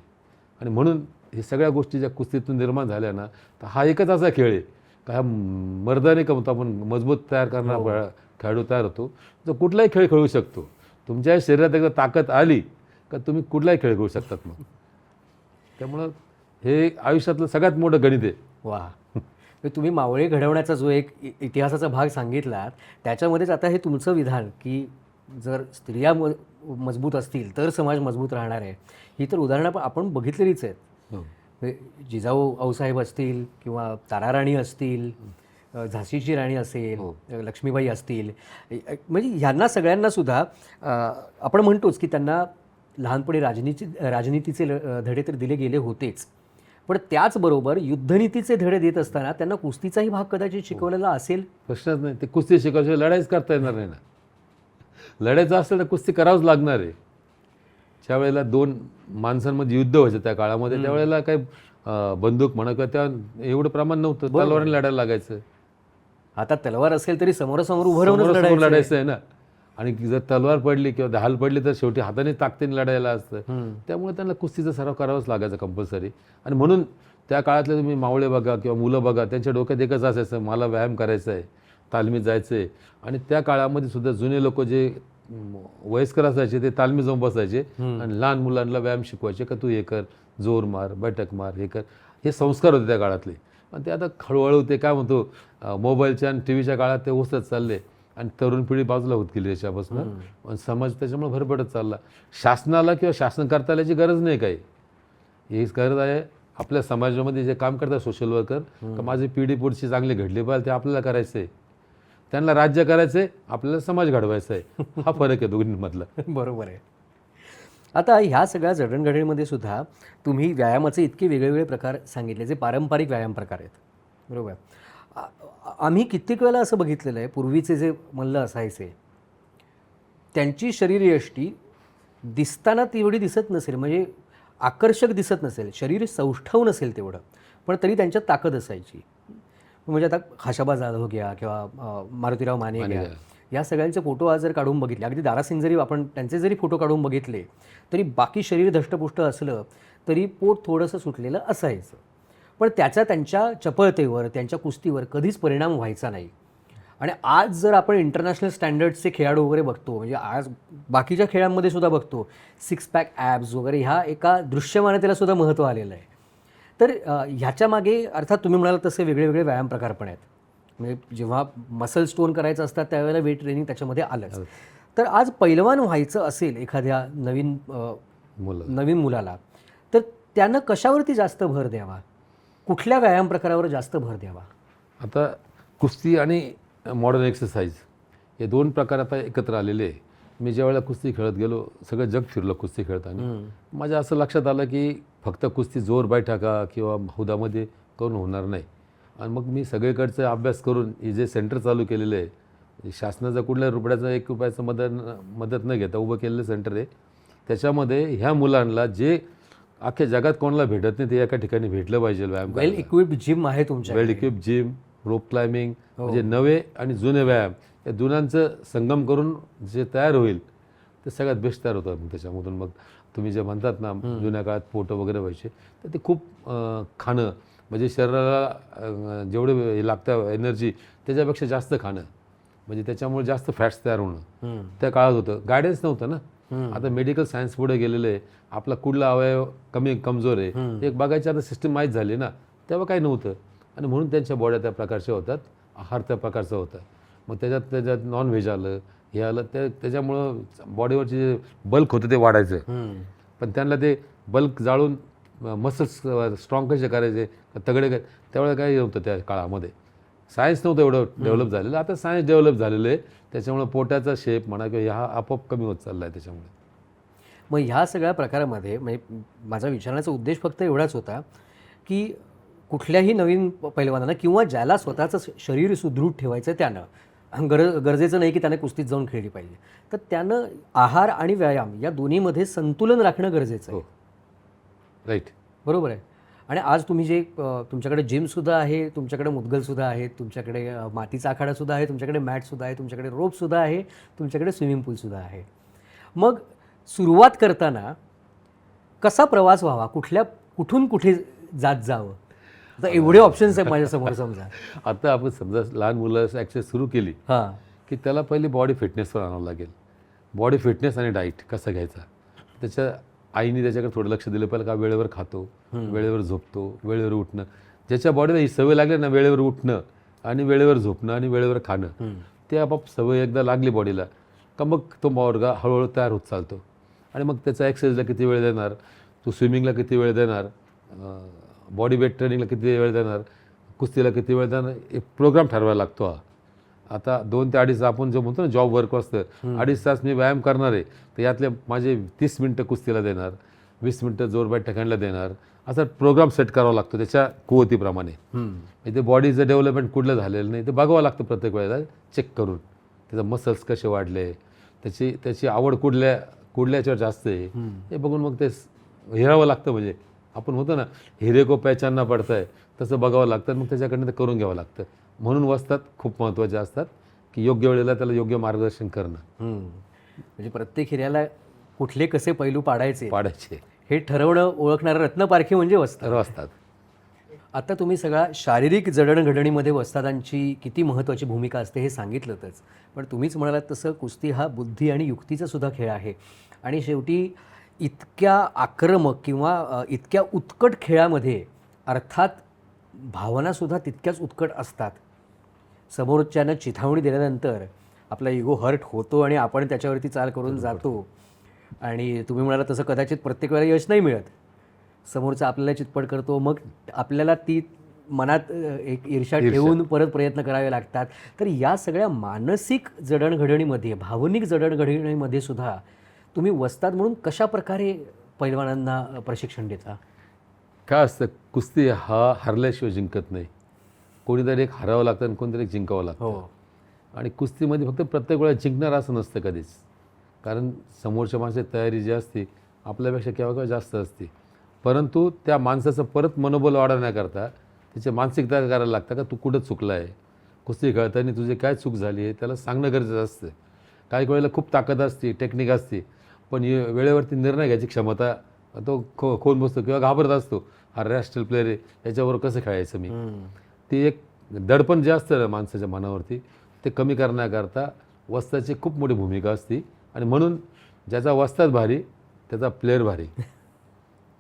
आणि म्हणून हे सगळ्या गोष्टी ज्या कुस्तीतून निर्माण झाल्या ना, तर हा एकच असा खेळ आहे का ह्या मर्दाने का म्हणतो आपण मजबूत तयार करणारा खेळाडू तयार होतो, जो कुठलाही खेळ खेळू शकतो. तुमच्या शरीरात एकदा ताकद आली का तुम्ही कुठलाही खेळ खेळू शकतात. मग त्यामुळं हे आयुष्यातलं सगळ्यात मोठं गणित आहे. वा. तुम्ही मावळे घडवण्याचा जो एक इतिहासाचा भाग सांगितलात त्याच्यामध्येच आता हे तुमचं विधान की जर स्त्रिया मजबूत असतील तर समाज मजबूत राहणार आहे, ही तर उदाहरणं आपण बघितलेलीच आहेत. जिजाऊ आऊसाहेब असतील किंवा ताराराणी असतील, झाशीची राणी असेल, लक्ष्मीबाई असतील, म्हणजे ह्यांना सगळ्यांना सुद्धा आपण म्हणतोच की त्यांना लहानपणी राजनीतीचे धडे तर दिले गेले होतेच, पण त्याचबरोबर युद्धनीतीचे धडे देत असताना त्यांना कुस्तीचाही भाग कदाचित शिकवलेला असेल. प्रश्नच नाही. ते कुस्ती शिकायची लढाईच करता येणार नाही ना. लढायचं असेल तर कुस्ती करावंच लागणार आहे. ज्या वेळेला 2 माणसांमध्ये युद्ध व्हायचं त्या काळामध्ये, त्यावेळेला काही बंदूक म्हणा किंवा त्या एवढं प्रमाण नव्हतं, तलवारीने लढायला लागायचं. आता तलवार असेल तरी समोरासमोर उभं राहून लढायचं आहे ना. आणि जर तलवार पडली किंवा ढाल पडली तर शेवटी हाताने ताकदीने लढायला असतं. त्यामुळे त्यांना कुस्तीचा सराव करावाच लागायचा कंपल्सरी. आणि म्हणून त्या काळातले तुम्ही मावळे बघा किंवा मुलं बघा, त्यांच्या डोक्यात एकच असायचं, मला व्यायाम करायचा आहे, तालमीत जायचं आहे. आणि त्या काळामध्ये सुद्धा जुने लोक जे वयस्कर असायचे ते तालमी जाऊन बसायचे आणि लहान मुलांना व्यायाम शिकवायचे का तू हे कर, जोर मार, बैठक मार, हे कर. हे संस्कार होते त्या काळातले. आणि ते आता हळूहळू ते काय म्हणतो मोबाईलच्या आणि टी व्हीच्या काळात ते उसत चालले. आणि तरुण पिढी बाजूला होत गेली याच्यापासून आणि समाज त्याच्यामुळे भरभरत चालला. शासनाला किंवा शासनकर्त्याची गरज नाही काही, हीच गरज आहे आपल्या समाजामध्ये जे काम करतात सोशल वर्कर, तर माझी पिढी पुढची चांगली घडली पाहिजे, ते आपल्याला करायचं आहे. त्यांना राज्य करायचं आहे, आपल्याला समाज घडवायचा आहे. हा फरक आहे दोन्हीमधला. बरोबर आहे. आता ह्या सगळ्या जडणघडणीमध्ये सुद्धा तुम्ही व्यायामाचे इतके वेगवेगळे प्रकार सांगितले जे पारंपरिक व्यायाम प्रकार आहेत, बरोबर. आम्ही कित्येक वेळेला असं बघितलेलं आहे, पूर्वीचे जे मल्ल असायचे त्यांची शरीरयष्टी दिसताना तेवढी दिसत नसेल, म्हणजे आकर्षक दिसत नसेल, शरीर सौष्ठव नसेल तेवढं, पण तरी त्यांच्यात ताकद असायची. म्हणजे आता खाशाबा जाधव घ्या किंवा मारुतीराव माने घ्या, या सगळ्यांचे फोटो आज जर काढून बघितले, अगदी दारासिंग जरी आपण त्यांचे जरी फोटो काढून बघितले तरी बाकी शरीर धष्टपुष्ट असलं तरी पोट थोडंसं सुटलेलं असायचं, पण त्याचा त्यांच्या चपळतेवर त्यांच्या कुस्तीवर कधीच परिणाम व्हायचा नाही. आणि आज जर आपण इंटरनॅशनल स्टँडर्डचे खेळाडू वगैरे बघतो, म्हणजे आज बाकीच्या खेळांमध्ये सुद्धा बघतो, सिक्स पॅक ॲब्स वगैरे ह्या एका दृश्यमानतेला सुद्धा महत्त्व आलेलं आहे. तर ह्याच्या मागे अर्थात तुम्ही म्हणाल तसे वेगळे वेगळे व्यायाम प्रकार पण आहेत. म्हणजे जेव्हा मसल स्टोन करायचं असतात त्यावेळेला वेट ट्रेनिंग त्याच्यामध्ये आलंच. तर आज पैलवान व्हायचं असेल एखाद्या नवीन मुलाला, तर त्यानं कशावरती जास्त भर द्यावा, कुठल्या व्यायाम प्रकारावर जास्त भर द्यावा? आता कुस्ती आणि मॉडर्न एक्सरसाइज हे दोन प्रकार आता एकत्र आलेले आहे. मी ज्यावेळेला कुस्ती खेळत गेलो, सगळं जग फिरलं कुस्ती खेळताना. माझ्या असं लक्षात आलं की फक्त कुस्ती जोर बैठका किंवा हौदामध्ये करून होणार नाही. आणि मग मी सगळीकडचा अभ्यास करून हे जे सेंटर चालू केलेलं आहे, शासनाचा कुठल्या रुपयाचा 1 रुपयाचं मदत न घेता उभं केलेलं सेंटर आहे. त्याच्यामध्ये ह्या मुलांना जे अख्ख्या जगात कोणाला भेटत नाही ते एका ठिकाणी भेटलं पाहिजे. व्यायाम वेल इक्विप्ड जिम आहे तुमच्या, वेल इक्विप्ड जिम, रोप क्लाइम्बिंग, म्हणजे नवे आणि जुने व्यायाम या दोन्हांचं संगम करून जे तयार होईल ते सगळ्यात बेस्ट तयार होतं. मग त्याच्यामधून मग तुम्ही जे म्हणतात ना जुन्या काळात फोटो वगैरे व्हायचे, तर ते खूप खाणं, म्हणजे शरीराला जेवढे हे लागतं एनर्जी त्याच्यापेक्षा जास्त खाणं, म्हणजे त्याच्यामुळे जास्त फॅट्स तयार होणं त्या काळात होतं. गायडन्स नव्हतं ना. आता मेडिकल सायन्स पुढे गेलेलं आहे, आपला कुठला अवयव कमजोर आहे एक बघायची आता सिस्टम माहीत झाली ना. तेव्हा काही नव्हतं आणि म्हणून त्यांच्या बॉड्या त्या प्रकारच्या होतात, आहार त्या प्रकारचा होता. मग त्याच्यात नॉनव्हेज आलं, हे आलं, त्याच्यामुळं बॉडीवरचे जे बल्क होतं ते वाढायचं. पण त्यांना ते बल्क जाळून मसल्स स्ट्रॉंग कसे करायचे, तगडे काय, त्यावेळेला काही नव्हतं त्या काळामध्ये. सायन्स नव्हतं एवढं डेव्हलप झालेलं. आता सायन्स डेव्हलप झालेलं आहे, त्याच्यामुळे पोटाचा शेप म्हणा किंवा हा आपोआप कमी होत चालला आहे त्याच्यामुळे. मग ह्या सगळ्या प्रकारामध्ये म्हणजे माझा विचारण्याचा उद्देश फक्त एवढाच होता की कुठल्याही नवीन पैलवानानं किंवा ज्याला स्वतःचं शरीर सुदृढ ठेवायचं आहे त्यानं गरजेचं नाही की त्याने कुस्तीत जाऊन खेळली पाहिजे, तर त्यानं आहार आणि व्यायाम या दोन्हीमध्ये संतुलन राखणं गरजेचं आहे. राईट, बरोबर आहे. आणि आज तुम्ही जे तुमच्याकडे जिमसुद्धा आहे, तुमच्याकडे मुदगलसुद्धा आहे, तुमच्याकडे मातीचा आखाडासुद्धा आहे, तुमच्याकडे मॅटसुद्धा आहे, तुमच्याकडे रोपसुद्धा आहे, तुमच्याकडे स्विमिंग पूलसुद्धा आहे. मग सुरुवात करताना कसा प्रवास व्हावा, कुठून कुठे जात जावं? आता एवढे ऑप्शन्स आहेत माझ्यासमोर. समजा आता आपण समजा लहान मुलाचं ॲक्सरसाइज सुरू केली की त्याला पहिली बॉडी फिटनेसवर आणावं लागेल. बॉडी फिटनेस आणि डाईट कसा घ्यायचा, त्याच्या आईने त्याच्याकडे थोडं लक्ष दिलं पाहिजे. का वेळेवर खातो, वेळेवर झोपतो, वेळेवर उठणं. ज्याच्या बॉडीला ही सवय लागली ना, वेळेवर उठणं आणि वेळेवर झोपणं आणि वेळेवर खाणं, ते आपोआप सवय एकदा लागली बॉडीला का मग तो बॉर्गा हळूहळू तयार होत चालतो. आणि मग त्याचा एक्सरसाइजला किती वेळ देणार, तो स्विमिंगला किती वेळ देणार, बॉडी वेट ट्रेनिंगला किती वेळ देणार, कुस्तीला किती वेळ देणार, एक प्रोग्राम ठरवायला लागतो. आता 2 ते 2.5 आपण जो म्हणतो ना जॉब वर्क असतं, 2.5 तास मी व्यायाम करणार आहे, तर यातले माझे 30 मिनटं कुस्तीला देणार, 20 मिनटं जोर बैठकांना देणार, असा प्रोग्राम सेट करावा लागतो त्याच्या कुवतीप्रमाणे. ते बॉडीचं डेव्हलपमेंट कुठलं झालेलं नाही ते बघावं लागतं प्रत्येक वेळेला चेक करून. त्याचं मसल्स कसे वाढले, त्याची आवड कुठल्याच्यावर जास्त आहे हे बघून मग ते हेरावं लागतं. म्हणजे आपण होतं ना हिरे को पहचानना पडतं आहे तसं बघावं लागतं, मग त्याच्याकडनं ते करून घ्यावं लागतं. म्हणून वस्तात खूप महत्त्वाचे असतात की योग्य वेळेला त्याला योग्य मार्गदर्शन करणं. म्हणजे प्रत्येक हिऱ्याला कुठले कसे पैलू पाडायचे हे ठरवणं ओळखणारं रत्नपारखी म्हणजे वस्ताद. आता तुम्ही सगळ्या शारीरिक जडणघडणीमध्ये वस्तादांची किती महत्त्वाची भूमिका असते हे सांगितलंच, पण तुम्हीच म्हणालात तसं कुस्ती हा बुद्धी आणि युक्तीचा सुद्धा खेळ आहे. आणि शेवटी इतक्या आक्रमक किंवा इतक्या उत्कट खेळामध्ये अर्थात भावनासुद्धा तितक्याच उत्कट असतात. समोरच्यानं चिथावणी दिल्यानंतर आपला इगो हर्ट होतो आणि आपण त्याच्यावरती चाल करून जातो. आणि तुम्ही म्हणाला तसं कदाचित प्रत्येक वेळेला यश नाही मिळत. समोरचा आपल्याला चितपट करतो, मग आपल्याला ती मनात एक ईर्ष्या ठेवून परत प्रयत्न करावे लागतात. तर या सगळ्या मानसिक जडणघडणीमध्ये, भावनिक जडणघडणीमध्ये सुद्धा तुम्ही वस्ताद म्हणून कशा प्रकारे पैलवानांना प्रशिक्षण देता? काय असतं, कुस्ती हा हरल्याशिवाय जिंकत नाही. कोणीतरी एक हरावं लागतं आणि कोणीतरी एक जिंकावं लागतं. हो. आणि कुस्तीमध्ये फक्त प्रत्येक वेळा जिंकणार असं नसतं कधीच. कारण समोरच्या माणसाची तयारी जी असते आपल्यापेक्षा केव्हा केव्हा जास्त असते. परंतु त्या माणसाचं परत मनोबल वाढवण्याकरता त्याची मानसिकता करायला लागतं का तू कुठं चुकला आहे. कुस्ती खेळताना तुझी काय चूक झाली आहे त्याला सांगणं गरजेचं असतं. काही वेळेला खूप ताकद असते, टेक्निक असते, पण वेळेवरती निर्णय घ्यायची क्षमता तो खोन बसतो किंवा घाबरत असतो. हा रॅशनल प्लेअर आहे, याच्यावर कसं खेळायचं मी. ती एक दडपण जे असतं ना माणसाच्या मनावरती ते कमी करण्याकरता वस्ताची खूप मोठी भूमिका असते. आणि म्हणून ज्याचा वस्ताद भारी त्याचा प्लेअर भारी.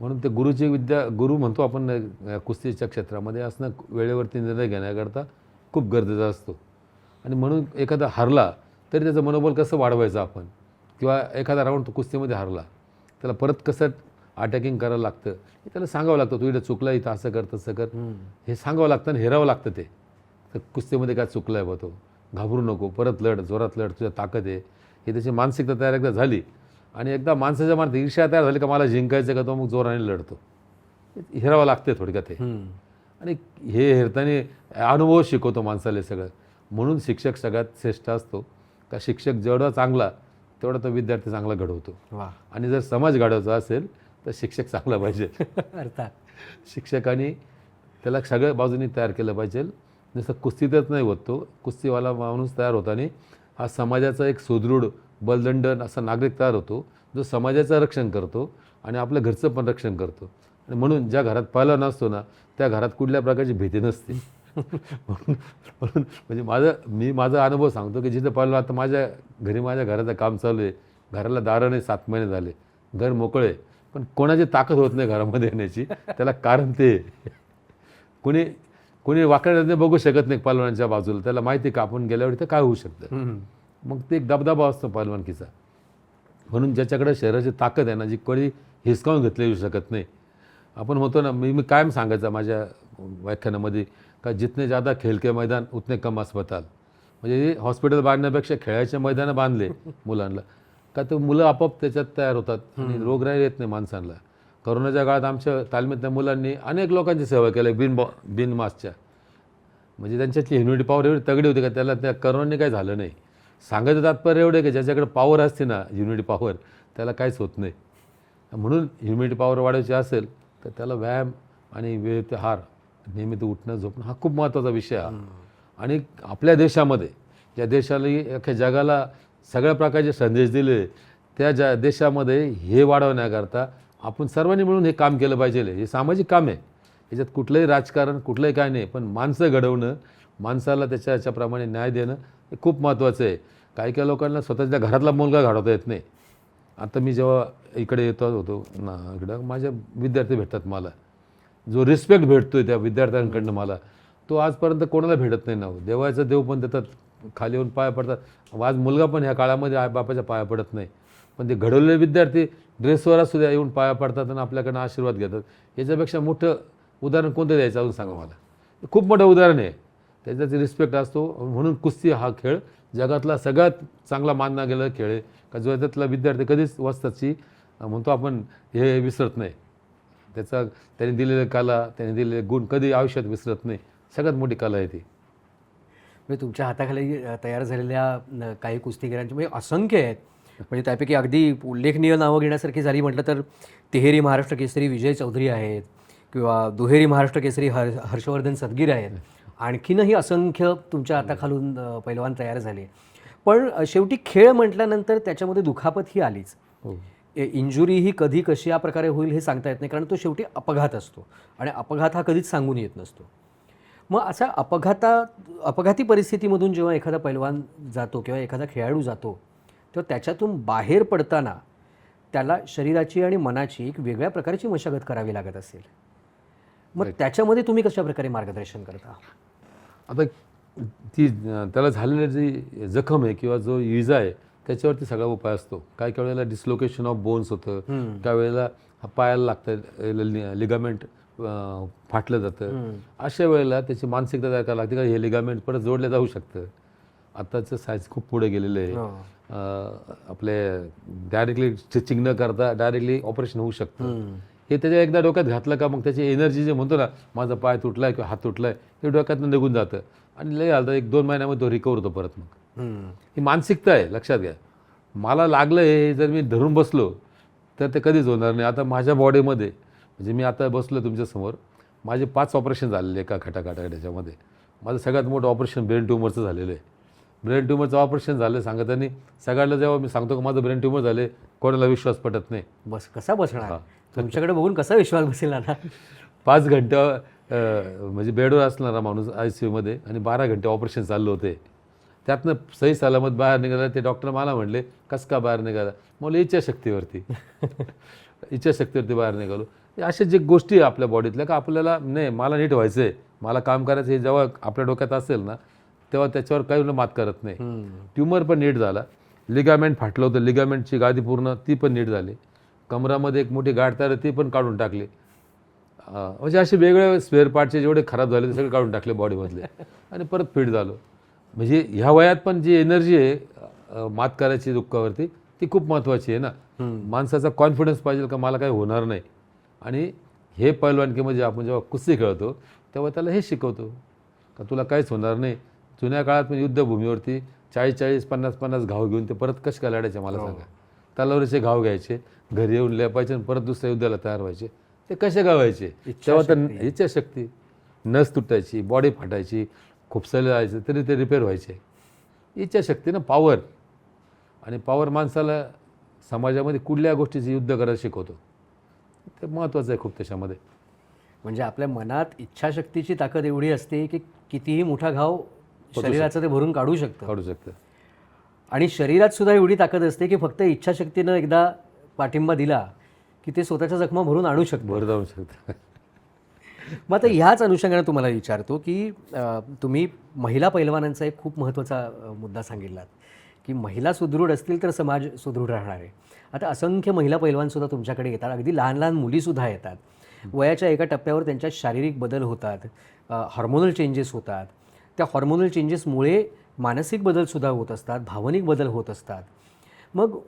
म्हणून ते गुरुची विद्या, गुरु म्हणतो आपण कुस्तीच्या क्षेत्रामध्ये, असणं वेळेवरती निर्णय घेण्याकरता खूप गरजेचा असतो. आणि म्हणून एखादा हरला तरी त्याचं मनोबल कसं वाढवायचं आपण, किंवा एखादा राऊंड तो कुस्तीमध्ये हरला त्याला परत कसं अटॅकिंग करायला लागतं हे त्याला सांगावं लागतं. तू इथं चुकला, इथं असं कर तसं कर, हे सांगावं लागतं आणि हेरावं लागतं. ते तर कुस्तीमध्ये काय चुकलं आहे बा, तो घाबरू नको, परत लढ, जोरात लढ, तुझ्या ताकद आहे, ही त्याची मानसिकता तयार एकदा झाली. आणि एकदा माणसाच्या मनात ईर्ष्या तयार झाली का मला जिंकायचं का, तो मग जोराने लढतो. हेरावं लागते थोडक्यात हे. आणि हे हेरताना अनुभव शिकवतो माणसाला सगळं. म्हणून शिक्षक सगळ्यात श्रेष्ठ असतो. का शिक्षक जेवढा चांगला तेवढा तो विद्यार्थी चांगला घडवतो. वा. आणि जर समाज घडवायचा असेल तर शिक्षक चांगला पाहिजे. अर्थात शिक्षकांनी त्याला सगळ्या बाजूनी तयार केलं पाहिजे. नुसतं कुस्तीतच नाही होत, तो कुस्तीवाला माणूस तयार होताना हा समाजाचा एक सुदृढ बलदंड असा नागरिक तयार होतो, जो समाजाचं रक्षण करतो आणि आपल्या घरचं पण रक्षण करतो. आणि म्हणून ज्या घरात पहिला नसतो ना त्या घरात कुठल्या प्रकारची भीती नसते. म्हणून म्हणजे मी माझा अनुभव सांगतो की जिथं पहिलं, आता माझ्या घराचं काम चालू आहे, घराला दारं नाही, 7 महिने झाले, घर मोकळे, पण कोणाची ताकद होत नाही घरामध्ये येण्याची. त्याला कारण ते कोणी वाकड्याने बघू शकत नाही पहलवानाच्या बाजूला. त्याला माहिती का आपण गेल्यावर इथं काय होऊ शकतं. मग ते एक दबदबा असतो पहलवानकीचा. म्हणून ज्याच्याकडे शरीराची ताकद आहे ना, जी कोणी हिसकावून घेतली येऊ शकत नाही. आपण होतो ना, मी कायम सांगायचं माझ्या व्याख्यानामध्ये का जितने ज़्यादा खेल के मैदान उतने कम अस्पताल. म्हणजे हॉस्पिटल बांधण्यापेक्षा खेळायचे मैदानं बांधले मुलांना का तर मुलं आपोआप त्याच्यात तयार होतात आणि रोगराई येत नाही माणसांना. करोनाच्या काळात आमच्या तालमीतल्या मुलांनी अनेक लोकांची सेवा केली बिन मास्कच्या. म्हणजे त्यांच्यातली इम्युनिटी पॉवर एवढी तगडी होती का त्याला त्या करोनाने काही झालं नाही. सांगायचं तात्पर्य एवढं की ज्याच्याकडे पॉवर असते ना, इम्युनिटी पॉवर, त्याला काहीच होत नाही. म्हणून इम्युनिटी पॉवर वाढवायची असेल तर त्याला व्यायाम आणि वेळेत आहार, नियमित उठणं झोपणं हा खूप महत्त्वाचा विषय आहे. आणि आपल्या देशामध्ये ज्या देशाला अख्ख्या जगाला सगळ्या प्रकारचे संदेश दिले, त्या देशामध्ये हे वाढवण्याकरता आपण सर्वांनी मिळून हे काम केलं पाहिजे. हे सामाजिक काम आहे, याच्यात कुठलंही राजकारण कुठलंही काय नाही. पण माणसं घडवणं, माणसाला त्याच्याप्रमाणे न्याय देणं हे खूप महत्त्वाचं आहे. काही काही लोकांना स्वतःच्या घरातला मुलगा घडवता येत नाही. आता मी जेव्हा इकडे येतो होतो ना, इकडं माझ्या विद्यार्थी भेटतात मला, जो रिस्पेक्ट भेटतोय त्या विद्यार्थ्यांकडनं मला, तो आजपर्यंत कोणाला भेटत नाही ना. देवाचं देव पण देतात, खाली येऊन पाया पडतात. आज मुलगा पण ह्या काळामध्ये आईबापाच्या पाया पडत नाही, पण ते घडवलेले विद्यार्थी ड्रेसवर असू द्या येऊन पाया पडतात आणि आपल्याकडनं आशीर्वाद घेतात. याच्यापेक्षा मोठं उदाहरण कोणतं द्यायचं अजून सांगा मला. खूप मोठं उदाहरण आहे. त्याच्यात रिस्पेक्ट असतो. म्हणून कुस्ती हा खेळ जगातला सगळ्यात चांगला मानला गेला खेळ आहे का जो त्यातला विद्यार्थी कधीच वस्ताची म्हणतो आपण हे विसरत नाही. त्याने दिलेली कला, त्याने दिलेले गुण कधी आयुष्यात विसरत नाही. सगळ्यात मोठी कला आहे ती. म्हणजे तुमच्या हाताखाली तयार झालेल्या काही कुस्तीगिरांची म्हणजे असंख्य आहेत. म्हणजे त्यापैकी अगदी उल्लेखनीय नावं घेण्यासारखी झाली म्हटलं तर तिहेरी महाराष्ट्र केसरी विजय चौधरी आहेत, किंवा दुहेरी महाराष्ट्र केसरी हर्षवर्धन सदगीर आहेत. आणखीनही असंख्य तुमच्या हाताखालून पैलवान तयार झाले. पण शेवटी खेळ म्हटल्यानंतर त्याच्यामध्ये दुखापत ही आलीच. इंजुरी ही कधी कशी या प्रकारे होईल हे सांगता येत नाही, कारण तो शेवटी अपघात असतो आणि अपघात हा कधीच सांगून येत नसतो. मग अशा अपघाती परिस्थितीमधून जेव्हा एखादा पैलवान जातो किंवा एखादा खेळाडू जातो तेव्हा त्याच्यातून बाहेर पडताना त्याला शरीराची आणि मनाची एक वेगळ्या प्रकारची मशागत करावी लागत असेल. मग त्याच्यामध्ये तुम्ही कशा प्रकारे मार्गदर्शन करता? आता ती त्याला झालेली जी जखम आहे किंवा जो इजा आहे त्याच्यावरती सगळा उपाय असतो. काही काही वेळेला डिस्लोकेशन ऑफ बोन्स होतं, काही वेळेला पायाला लागतं, लिगामेंट फाटलं जातं. अशा वेळेला त्याची मानसिकता तयार करावी लागते का हे लिगामेंट परत जोडलं जाऊ शकतं. आताचं सायन्स खूप पुढे गेलेलं आहे. आपले डायरेक्टली स्टिचिंग न करता डायरेक्टली ऑपरेशन होऊ शकतं. हे त्याच्या एकदा डोक्यात घातलं का मग त्याची एनर्जी जे म्हणतो ना, माझा पाय तुटलाय किंवा हात तुटलाय, ते डोक्यातून निघून जातं आणि लय आलं 1-2 महिन्यामध्ये तो रिकवर होतो परत. मग ही मानसिकता आहे, लक्षात घ्या. मला लागलं हे जर मी धरून बसलो तर ते कधीच होणार नाही. आता माझ्या बॉडीमध्ये म्हणजे मी आता बसलो तुमच्यासमोर, माझे 5 ऑपरेशन झालेले एका खटाखटाच्यामध्ये. माझं सगळ्यात मोठं ऑपरेशन ब्रेन ट्युमरचं झालेलं आहे. ब्रेन ट्युमरचं ऑपरेशन झालं सांगताना सगळ्याला जेव्हा मी सांगतो की माझं ब्रेन ट्युमर झाले, कोणाला विश्वास पटत नाही. बस कसा बसणार तुमच्याकडे बघून कसा विश्वास बसेल ना. 5 घंटे म्हणजे बेडवर असणारा माणूस ICUमध्ये आणि 12 घंटे ऑपरेशन चाललं होते. त्यातनं सही सलामत बाहेर निघाला. ते डॉक्टर मला म्हणले कसं का बाहेर निघाला? मला इच्छाशक्तीवरती इच्छाशक्तीवरती बाहेर निघालो. अशा जे गोष्टी आहे आपल्या बॉडीतल्या का आपल्याला नाही मला नीट व्हायचं आहे, मला काम करायचं हे जेव्हा आपल्या डोक्यात असेल ना तेव्हा त्याच्यावर काही मात करत नाही. ट्युमर पण नीट झाला, लिगामेंट फाटलं होतं, लिगामेंटची गादी पूर्ण ती पण नीट झाली, कमरामध्ये एक मोठी गाठ तयार ती पण काढून टाकली. म्हणजे असे वेगवेगळे स्पेअर पार्टचे जेवढे खराब झाले ते सगळे काढून टाकले बॉडीमधले आणि परत फिट झालो. म्हणजे ह्या वयात पण जी एनर्जी आहे मात करायची दुःखावरती ती खूप महत्त्वाची आहे ना. माणसाचा कॉन्फिडन्स पाहिजे का मला काही होणार नाही. आणि हे पैलवानकीमध्ये आपण जेव्हा कुस्ती खेळतो तेव्हा त्याला हे शिकवतो का तुला काहीच होणार नाही. जुन्या काळात पण युद्धभूमीवरती 40-40, 50-50 घाव घेऊन ते परत कसे काय लढायचे मला सांगा. तलवारीचे घाव घ्यायचे, घरी येऊन लेपायचे आणि परत दुसऱ्या युद्धाला तयार व्हायचे. ते कसे गावायचे? तेव्हा तर इच्छाशक्ती, नस तुटायची, बॉडी फाटायची, खुपसायला जायचं तरी ते रिपेअर व्हायचे. इच्छाशक्ती ना, पॉवर. आणि पॉवर माणसाला समाजामध्ये कुठल्या गोष्टीचे युद्ध करायला शिकवतो. ते महत्त्वाचं आहे खूप त्याच्यामध्ये. म्हणजे आपल्या मनात इच्छाशक्तीची ताकद एवढी असते की कितीही मोठा घाव शरीराचं ते भरून काढू शकतं. आणि शरीरात सुद्धा एवढी ताकद असते की फक्त इच्छाशक्तीनं एकदा पाठिंबा दिला की ते स्वतःच्या जखमा भरून आणू शकतं. मग आता ह्याच अनुषंगाने तुम्हाला विचारतो की तुम्ही महिला पैलवानांचा एक खूप महत्त्वाचा मुद्दा सांगितलात की महिला सुदृढ असतील तर समाज सुदृढ राहणार आहे. आता असंख्य महिला पैलवानसुद्धा तुमच्याकडे येतात, अगदी लहान लहान मुलीसुद्धा येतात. वयाच्या एका टप्प्यावर त्यांच्यात शारीरिक बदल होतात, हार्मोनल चेंजेस होतात. त्या हार्मोनल चेंजेसमुळे मानसिक बदलसुद्धा होत असतात, भावनिक बदल होत असतात. मग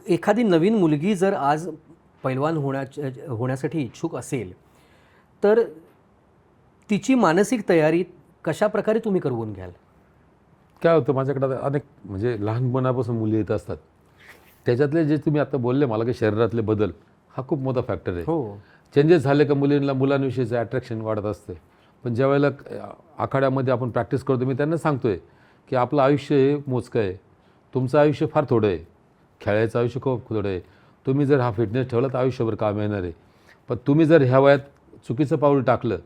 एखादी नवीन मुलगी जर आज पैलवान होण्यासाठी इच्छुक असेल तर तिची मानसिक तयारी कशा प्रकारे तुम्ही करवून घ्याल? काय होतं माझ्याकडे अनेक म्हणजे लहानपणापासून मुली येत असतात. त्याच्यातले जे तुम्ही आता बोलले मला की शरीरातले बदल हा खूप मोठा फॅक्टर आहे. हो, चेंजेस झाले का मुलांविषयीचं अट्रॅक्शन वाढत असते. पण ज्या वेळेला आखाड्यामध्ये आपण प्रॅक्टिस करतो मी त्यांना सांगतोय की आपलं आयुष्य हे मोजकं आहे, तुमचं आयुष्य फार थोडं आहे, खेळायचं आयुष्य खूप थोडं आहे. तुम्ही जर हा फिटनेस ठेवला तर आयुष्यभर काम येणार आहे. पण तुम्ही जर ह्या वयात चुकीचं पाऊल टाकलं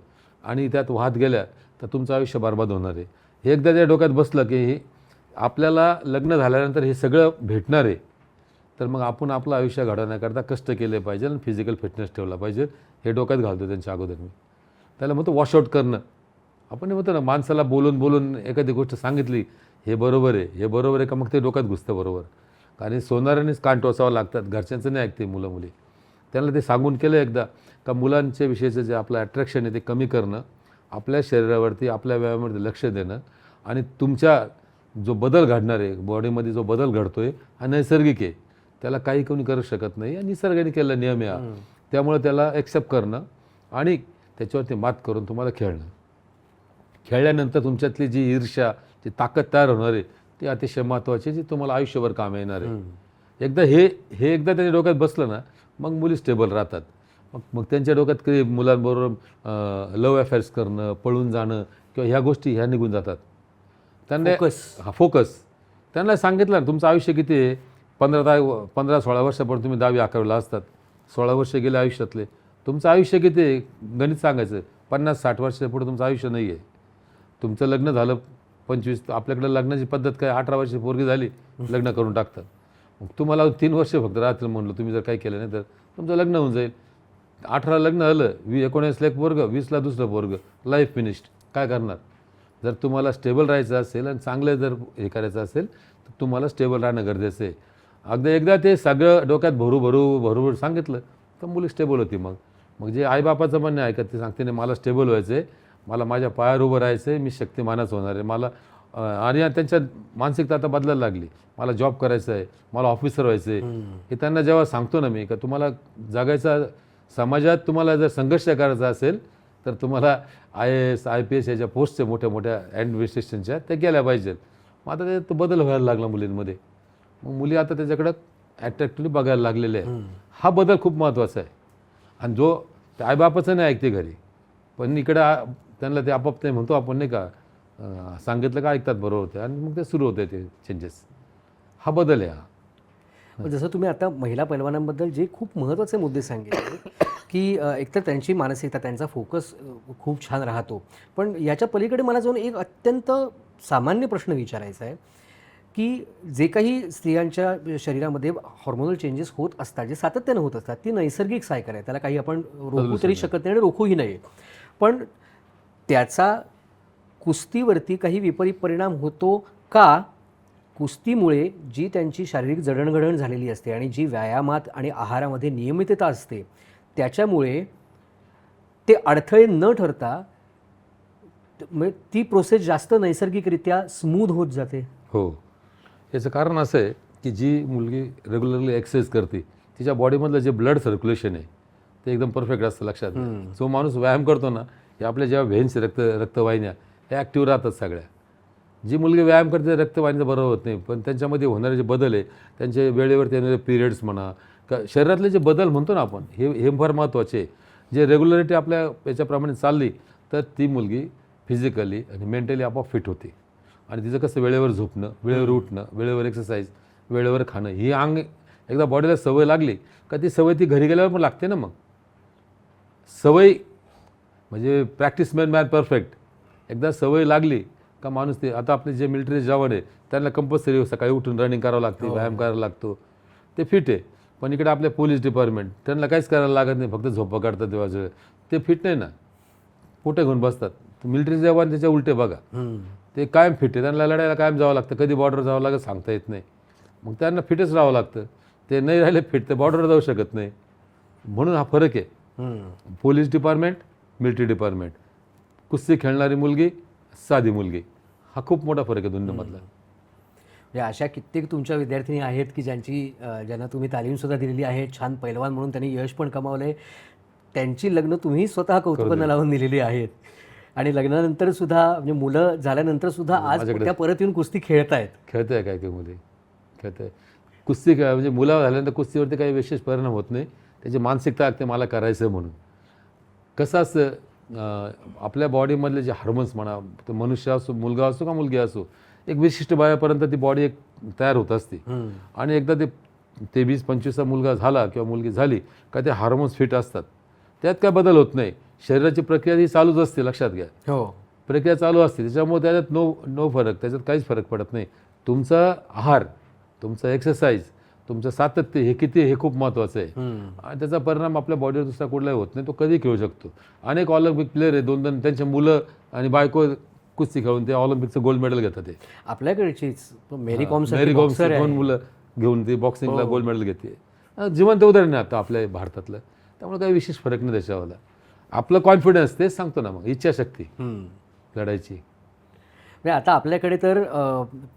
आणि त्यात वाहत गेल्या तर तुमचं आयुष्य बरबाद होणार आहे. हे एकदा त्या डोक्यात बसलं की आपल्याला लग्न झाल्यानंतर हे सगळं भेटणार आहे तर मग आपण आपलं आयुष्य घडवण्याकरता कष्ट केले पाहिजे आणि फिजिकल फिटनेस ठेवला पाहिजे. हे डोक्यात घालतो त्यांच्या अगोदर मी. त्याला म्हणतो वॉशआउट करणं. आपण म्हणतो ना माणसाला बोलून एखादी गोष्ट सांगितली हे बरोबर आहे का मग ते डोक्यात घुसतं बरोबर. कारण सोनारानेच कान टोचावं लागतात, घरच्यांचं नाही ऐकते मुलं मुली. त्यांना ते सांगून केलं एकदा का मुलांच्या विषयीचं जे आपलं अट्रॅक्शन आहे ते कमी करणं, आपल्या शरीरावरती आपल्या व्यायामावरती लक्ष देणं आणि तुमच्या जो बदल घडणार आहे बॉडीमध्ये जो बदल घडतो आहे हा नैसर्गिक आहे, त्याला काही कोणी करू शकत नाही आणि निसर्गाने केलेला नियम आहे. त्यामुळे त्याला ॲक्सेप्ट करणं आणि त्याच्यावरती मात करून तुम्हाला खेळणं. खेळल्यानंतर तुमच्यातली जी ईर्ष्या जी ताकद तयार होणार आहे ती अतिशय महत्त्वाची, जी तुम्हाला आयुष्यभर काम येणार आहे. एकदा एकदा त्याच्या डोक्यात बसलं ना मग मुली स्टेबल राहतात. मग त्यांच्या डोक्यात कधी मुलांबरोबर लव्ह अफेअर्स करणं, पळून जाणं किंवा ह्या गोष्टी ह्या निघून जातात. त्यांना फोकस. त्यांना सांगितलं ना तुमचं आयुष्य किती आहे, 15-16 वर्षापर्यंत तुम्ही 10वी-11वीला असतात, 16 वर्ष गेले आयुष्यातले. तुमचं आयुष्य किती आहे गणित सांगायचं, 50-60 वर्षापुढे तुमचं आयुष्य नाही आहे. तुमचं लग्न झालं 25, आपल्याकडे लग्नाची पद्धत काय 18 वर्षाची पोरगी झाली लग्न करून टाकतात. मग तुम्हाला 3 वर्ष फक्त रात्र म्हणलं तुम्ही जर काही केलं नाही तर तुमचं लग्न होऊन जाईल. 18 लग्न झालं, 19ला एक पोरगं, 20ला दुसरं पोरगं, लाईफ फिनिश्ड. काय करणार? जर तुम्हाला स्टेबल राहायचं असेल आणि चांगलं जर हे करायचं असेल तर तुम्हाला स्टेबल राहणं गरजेचं आहे. एकदा ते सगळं डोक्यात भरू सांगितलं तर मुली स्टेबल होती. मग जे आईबापाचं म्हणणं आहे का ते सांगते नाही मला स्टेबल व्हायचं आहे, मला माझ्या पायावर उभं राहायचं आहे, मी शक्तिमानच होणार आहे मला. आणि त्यांच्या मानसिकता आता बदलायला लागली, मला जॉब करायचा आहे, मला ऑफिसर व्हायचं आहे. हे त्यांना जेव्हा सांगतो ना मी का तुम्हाला जगायचा समाजात तुम्हाला जर संघर्ष करायचा असेल तर तुम्हाला IAS IPS याच्या पोस्टचे मोठ्या मोठ्या ॲडमिनिस्ट्रेशनच्या त्या गेल्या पाहिजेत. मग आता ते तो बदल व्हायला लागला मुलींमध्ये. मग मुली आता त्याच्याकडं ॲट्रॅक्टिव्हली बघायला लागलेले आहे. हा बदल खूप महत्त्वाचा आहे. आणि जो त्या आईबापाचं नाही ऐकते घरी, पण इकडं त्यांना ते आपोआप ते म्हणतो आपण नाही का सांगितलं का ऐकतात बरोबर होते आणि मग ते सुरू होते ते चेंजेस. हा बदल आहे हा. जसं तुम्ही आता महिला पैलवानांबद्दल जे खूप महत्त्वाचे मुद्दे सांगितले की एकतर त्यांची मानसिकता, त्यांचा फोकस खूप छान राहतो. पण याच्या पलीकडे मला जाऊन एक अत्यंत सामान्य प्रश्न विचारायचा आहे की जे काही स्त्रियांच्या शरीरामध्ये हॉर्मोनल चेंजेस होत असतात, जे सातत्यानं होत असतात, ती नैसर्गिक सायकल आहे, त्याला काही आपण रोखू तरी शकत नाही आणि रोखूही नाही. पण त्याचा कुस्तीवरती काही विपरीत परिणाम होतो का? कुस्तीमुळे जी त्यांची शारीरिक जडणघडण झालेली असते आणि जी व्यायामात आणि आहारामध्ये नियमितता असते त्याच्यामुळे ते अडथळे न ठरता ती प्रोसेस जास्त नैसर्गिकरित्या स्मूथ होत जाते. हो, याचं कारण असं आहे की जी मुलगी रेग्युलरली एक्सरसाइज करते तिच्या बॉडीमधलं जे ब्लड सर्क्युलेशन आहे ते एकदम परफेक्ट असतं. लक्षात घ्या. जो माणूस व्यायाम करतो ना, हे आपल्या जेव्हा व्हेन्स रक्तवाहिन्या हे ॲक्टिव्ह राहतात सगळ्या. जी मुलगी व्यायाम करते रक्तवाहिनीचं बरोबर होत नाही, पण त्यांच्यामध्ये होणारे जे बदल आहे, त्यांचे वेळेवरती येणारे पिरियड्स म्हणा, का शरीरातले जे बदल म्हणतो ना आपण, हे फार महत्त्वाचे आहे. जे रेग्युलरिटी आपल्या याच्याप्रमाणे चालली तर ती मुलगी फिजिकली आणि मेंटली आपोआप फिट होते. आणि तिचं कसं वेळेवर झोपणं, वेळेवर उठणं, वेळेवर एक्सरसाइज, वेळेवर खाणं, ही एकदा बॉडीला सवय लागली का ती सवय ती घरी गेल्यावर पण लागते ना. मग सवय म्हणजे प्रॅक्टिस मॅन परफेक्ट. एकदा सवय लागली का माणूस ते आता आपले जे मिलिटरी जवान आहे त्यांना कंपल्सरी सकाळी उठून रनिंग करावं लागते, व्यायाम करायला लागतो, ते फिट आहे. पण इकडे आपले पोलीस डिपार्टमेंट त्यांना काहीच करायला लागत नाही, फक्त झोपा काढतात देवाचं, ते फिट नाही ना, पोटे घेऊन बसतात. मिलिटरी जवान त्याच्या उलटे बघा, ते कायम फिट आहे, त्यांना लढायला कायम जावं लागतं, कधी बॉर्डर जावं लागत सांगता येत नाही. मग त्यांना फिटच राहावं लागतं. ते नाही राहिले फिट ते बॉर्डरवर जाऊ शकत नाही. म्हणून हा फरक आहे. पोलीस डिपार्टमेंट, मिलिटरी डिपार्टमेंट, कुस्ती खेळणारी मुलगी, साधी मुलगी, हा खूप मोठा फरक आहे दोन्हीमधला. म्हणजे अशा कित्येक तुमच्या विद्यार्थिनी आहेत की ज्यांना तुम्ही तालीमसुद्धा दिलेली आहे, छान पैलवान म्हणून त्यांनी यश पण कमावलं आहे. त्यांची लग्न तुम्ही स्वतः कौतुकानं लावून दिलेली आहेत आणि लग्नानंतर सुद्धा म्हणजे मुलं झाल्यानंतर सुद्धा आज त्या परत येऊन कुस्ती खेळतायत. खेळताय काय काय मुली खेळताय कुस्ती म्हणजे मुलं झाल्यानंतर कुस्तीवरती काही विशेष परिणाम होत नाही. त्याची मानसिकता लागते मला करायचं म्हणून. कसं असतं आपल्या बॉडीमधले जे हार्मोन्स म्हणा, तो मनुष्य असो, मुलगा असो का मुलगी असो, एक विशिष्ट वयापर्यंत ती बॉडी एक तयार होत असते. आणि एकदा ते 20-25चा मुलगा झाला किंवा मुलगी झाली का ते हार्मोन्स फिट असतात, त्यात काय बदल होत नाही. शरीराची प्रक्रिया ही चालूच असते, लक्षात घ्या. हो, प्रक्रिया चालू असते, त्याच्यामुळे त्याच्यात नो फरक, त्याच्यात काहीच फरक पडत नाही. तुमचा आहार, तुमचा एक्सरसाइज, तुमचं सातत्य हे खूप महत्त्वाचं आहे. आणि त्याचा परिणाम आपल्या बॉडीवर दुसरा कुठलाही होत नाही. तो कधी खेळू शकतो. अनेक ऑलिम्पिक प्लेयर आहे, 2 त्यांचे मुलं आणि बायको कुस्ती खेळून ते ऑलिम्पिकचं गोल्ड मेडल घेतात. ते आपल्याकडचीच मेरी कॉम 2 मुलं घेऊन ते बॉक्सिंगला गोल्ड मेडल घेते. जिवंत उदाहरण आहे आता आपल्या भारतातलं. त्यामुळे काही विशेष फरक नाही त्याच्यावाला. आपलं कॉन्फिडन्स तेच सांगतो ना, मग इच्छाशक्ती लढायची. म्हणजे आता आपल्याकडे तर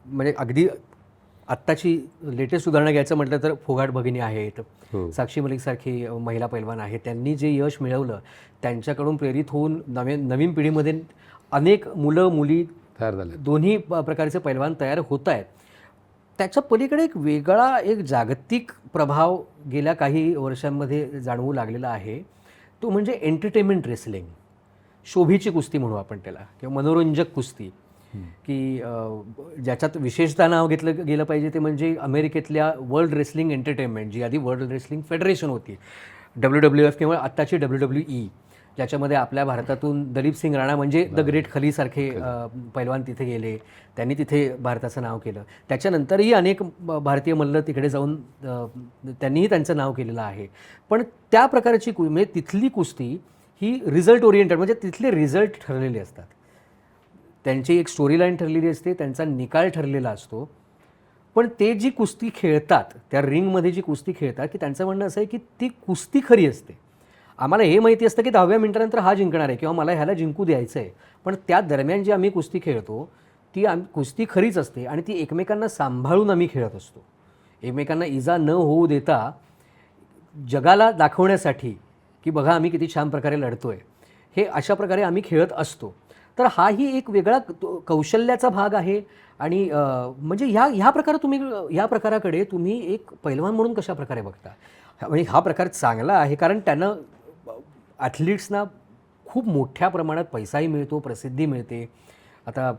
म्हणजे अगदी आत्ताची लेटेस्ट उदाहरणं घ्यायचं म्हटलं तर फोगाट भगिनी आहेत, साक्षी मलिकसारखी महिला पैलवान आहेत. त्यांनी जे यश मिळवलं त्यांच्याकडून प्रेरित होऊन नवीन पिढीमध्ये अनेक मुलं मुली तयार झाले, दोन्ही प्रकारचे पैलवान तयार होत आहेत. त्याच्या पलीकडे एक वेगळा एक जागतिक प्रभाव गेल्या काही वर्षांमध्ये जाणवू लागलेला आहे. तो म्हणजे एंटरटेनमेंट रेसलिंग, शोभीची कुस्ती म्हणू आपण त्याला, किंवा मनोरंजक कुस्ती, की ज्याच्यात विशेषतः नाव घेतलं गेलं पाहिजे ते म्हणजे अमेरिकेतल्या वर्ल्ड रेसलिंग एंटरटेनमेंट, जी आधी वर्ल्ड रेसलिंग फेडरेशन होती, WWF किंवा आत्ताची WWE, ज्याच्यामध्ये आपल्या भारतातून दलीप सिंग राणा म्हणजे द ग्रेट खलीसारखे पैलवान तिथे गेले. त्यांनी तिथे भारताचं नाव केलं. त्याच्यानंतरही अनेक भारतीय मल्ल तिकडे जाऊन त्यांनीही त्यांचं नाव केलेलं आहे. पण त्या प्रकारची म्हणजे तिथली कुस्ती ही रिझल्ट ओरिएंटेड, म्हणजे तिथले रिझल्ट ठरलेले असतात. त्यांची एक स्टोरी लाईन ठरलेली असते, त्यांचा निकाल ठरलेला असतो. पण ते जी कुस्ती खेळतात, त्या रिंगमध्ये जी कुस्ती खेळतात, की त्यांचं म्हणणं असं आहे की ती कुस्ती खरी असते. आम्हाला हे माहिती असतं की 10व्या मिनिटानंतर हा जिंकणार आहे किंवा मला ह्याला जिंकू द्यायचं आहे, पण त्या दरम्यान जी आम्ही कुस्ती खेळतो ती कुस्ती खरीच असते आणि ती एकमेकांना सांभाळून आम्ही खेळत असतो. एकमेकांना इजा न होऊ देता जगाला दाखवण्यासाठी की बघा आम्ही किती छान प्रकारे लढतोय, हे अशा प्रकारे आम्ही खेळत असतो. तर हाही एक वेगळा कौशल्याचा भाग आहे. आणि म्हणजे ह्या प्रकाराकडे तुम्ही एक पैलवान म्हणून कशा प्रकारे बघता? म्हणजे हा प्रकार चांगला आहे कारण त्यानं ॲथलीट्सना खूप मोठ्या प्रमाणात पैसाही मिळतो, प्रसिद्धी मिळते. आता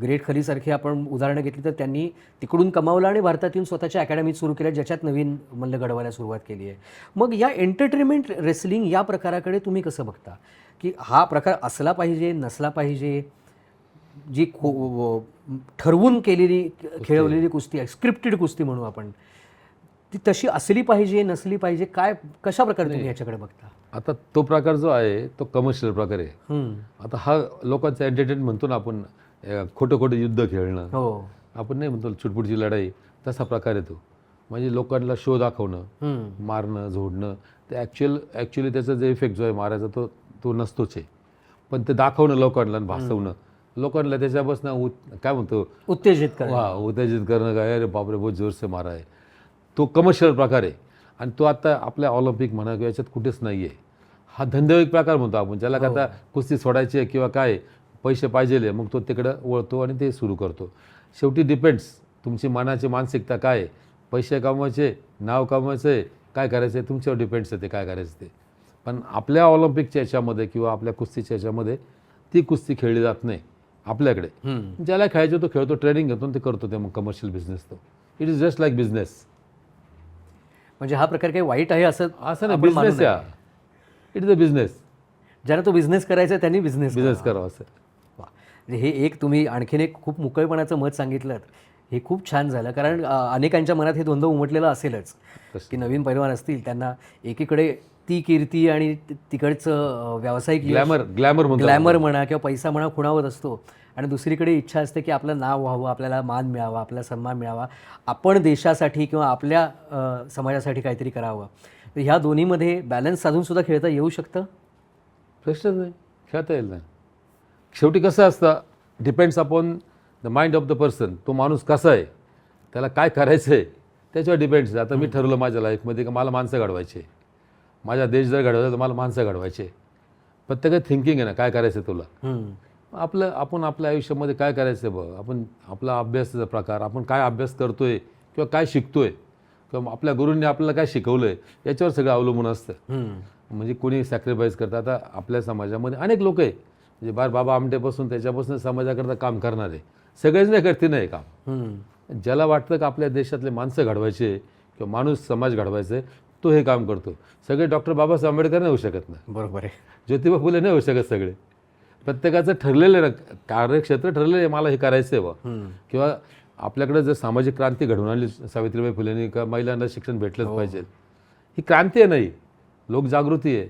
ग्रेट खलीसारखी आपण उदाहरणं घेतली तर त्यांनी तिकडून कमावलं आणि भारतात येऊन स्वतःच्या अकॅडमीज सुरू केल्या, ज्याच्यात नवीन मल्ल घडवायला सुरुवात केली आहे. मग या एंटरटेनमेंट रेसलिंग या प्रकाराकडे तुम्ही कसं बघता, की हा प्रकार असला पाहिजे, नसला पाहिजे? जी ठरवून केलेली खेळवलेली कुस्ती आहे, स्क्रिप्टेड कुस्ती म्हणू आपण, ती तशी असली पाहिजे, नसली पाहिजे? काय कशा प्रकारे तुम्ही याच्याकडे बघता? आता तो प्रकार जो आहे तो कमर्शियल प्रकार आहे. आता हा लोकांचा एंटरटेनमेंट म्हणतो ना आपण, खोटं खोटं युद्ध खेळणं, हो, आपण नाही म्हणतो छुटपुटची लढाई, तसा प्रकार आहे तो. म्हणजे लोकांना शो दाखवणं, मारणं, झोडणं, ते ॲक्च्युली त्याचा जे इफेक्ट जो आहे मारायचा तो नसतोच आहे. पण ते दाखवणं लोकांना, भासवणं लोकांना, त्याच्यापासून काय म्हणतो उत्तेजित करा, उत्तेजित करणं, काय अरे बापरे बहुत जोरसे मारा आहे, तो कमर्शियल प्रकार आहे. आणि तो आता आपल्या ऑलिम्पिक म्हणा किंवा याच्यात कुठेच नाही आहे. हा धंदेवाईक प्रकार म्हणतो आपण, ज्याला का आता कुस्ती सोडायची आहे किंवा काय पैसे पाहिजे, मग तो तिकडं वळतो आणि ते सुरू करतो. शेवटी डिपेंड्स तुमची मनाची मानसिकता काय आहे, पैसे कमवायचे, नाव कमवायचं आहे, काय करायचं आहे, तुमच्यावर डिपेंड्स आहे ते काय करायचं ते. पण आपल्या ऑलिम्पिकच्या याच्यामध्ये किंवा आपल्या कुस्तीच्या याच्यामध्ये ती कुस्ती खेळली जात नाही आपल्याकडे. ज्याला खेळायचं तो खेळतो, ट्रेनिंग घेतो, ते करतो, ते मग कमर्शियल बिझनेस तो. It is just like business. म्हणजे हा प्रकार काही वाईट आहे असं नाही, बिझनेस आहे, इट इज अ बिझनेस. ज्याला तो बिझनेस करायचा आहे त्यांनी बिझनेस करावा असं. म्हणजे हे एक तुम्ही आणखीन एक खूप मोकळेपणाचं मत सांगितलं, हे खूप छान झालं. कारण अनेकांच्या मनात हे द्वंद्व उमटलेलं असेलच की नवीन पैलवान असतील त्यांना एकीकडे ती कीर्ती आणि तिकडचं व्यावसायिक ग्लॅमर म्हणा किंवा पैसा म्हणा खुणावत असतो, आणि दुसरीकडे इच्छा असते की आपलं नाव व्हावं, आपल्याला मान मिळावा, आपला सन्मान मिळावा, आपण देशासाठी किंवा आपल्या समाजासाठी काहीतरी करावं. तर ह्या दोन्हीमध्ये बॅलन्स साधून सुद्धा खेळता येऊ शकतं? प्रश्नच नाही, खेळता येईल ना. शेवटी कसं असतं, depends upon the mind of the person. तो माणूस कसा आहे, त्याला काय करायचं आहे त्याच्यावर डिपेंड्स. आता मी ठरवलं माझ्या लाईफमध्ये की मला माणसं घडवायचे, माझा देश जर घडवायचा तर मला माणसं घडवायचे. प्रत्येकात थिंकिंग आहे ना, काय करायचं तुला. आपण आपल्या आयुष्यामध्ये काय करायचं बघ, आपण आपला अभ्यासाचा प्रकार, आपण काय अभ्यास करतोय किंवा काय शिकतोय किंवा आपल्या गुरूंनी आपल्याला काय शिकवलं आहे याच्यावर सगळं अवलंबून असतं. म्हणजे कोणी सॅक्रिफाईस करतं. आता आपल्या समाजामध्ये अनेक लोक आहे, म्हणजे बाबा आमटेपासून त्याच्यापासून समाजाकरता काम करणारे, सगळेच नाही करते नाही काम. ज्याला वाटतं की आपल्या देशातले माणसं घडवायचे किंवा माणूस समाज घडवायचं आहे, तो हे काम करतो. सगळे डॉक्टर बाबासाहेब आंबेडकर नाही होऊ शकत ना, बरोबर आहे, ज्योतिबा फुले नाही होऊ शकत. सगळे प्रत्येकाचं ठरलेलं आहे ना, कार्यक्षेत्र ठरलेलं आहे, मला हे करायचं आहे बा. किंवा आपल्याकडे जर सामाजिक क्रांती घडवून आणली सावित्रीबाई फुलेंनी, का महिलांना शिक्षण भेटलंच पाहिजे, ही क्रांती आहे नाही, लोकजागृती आहे.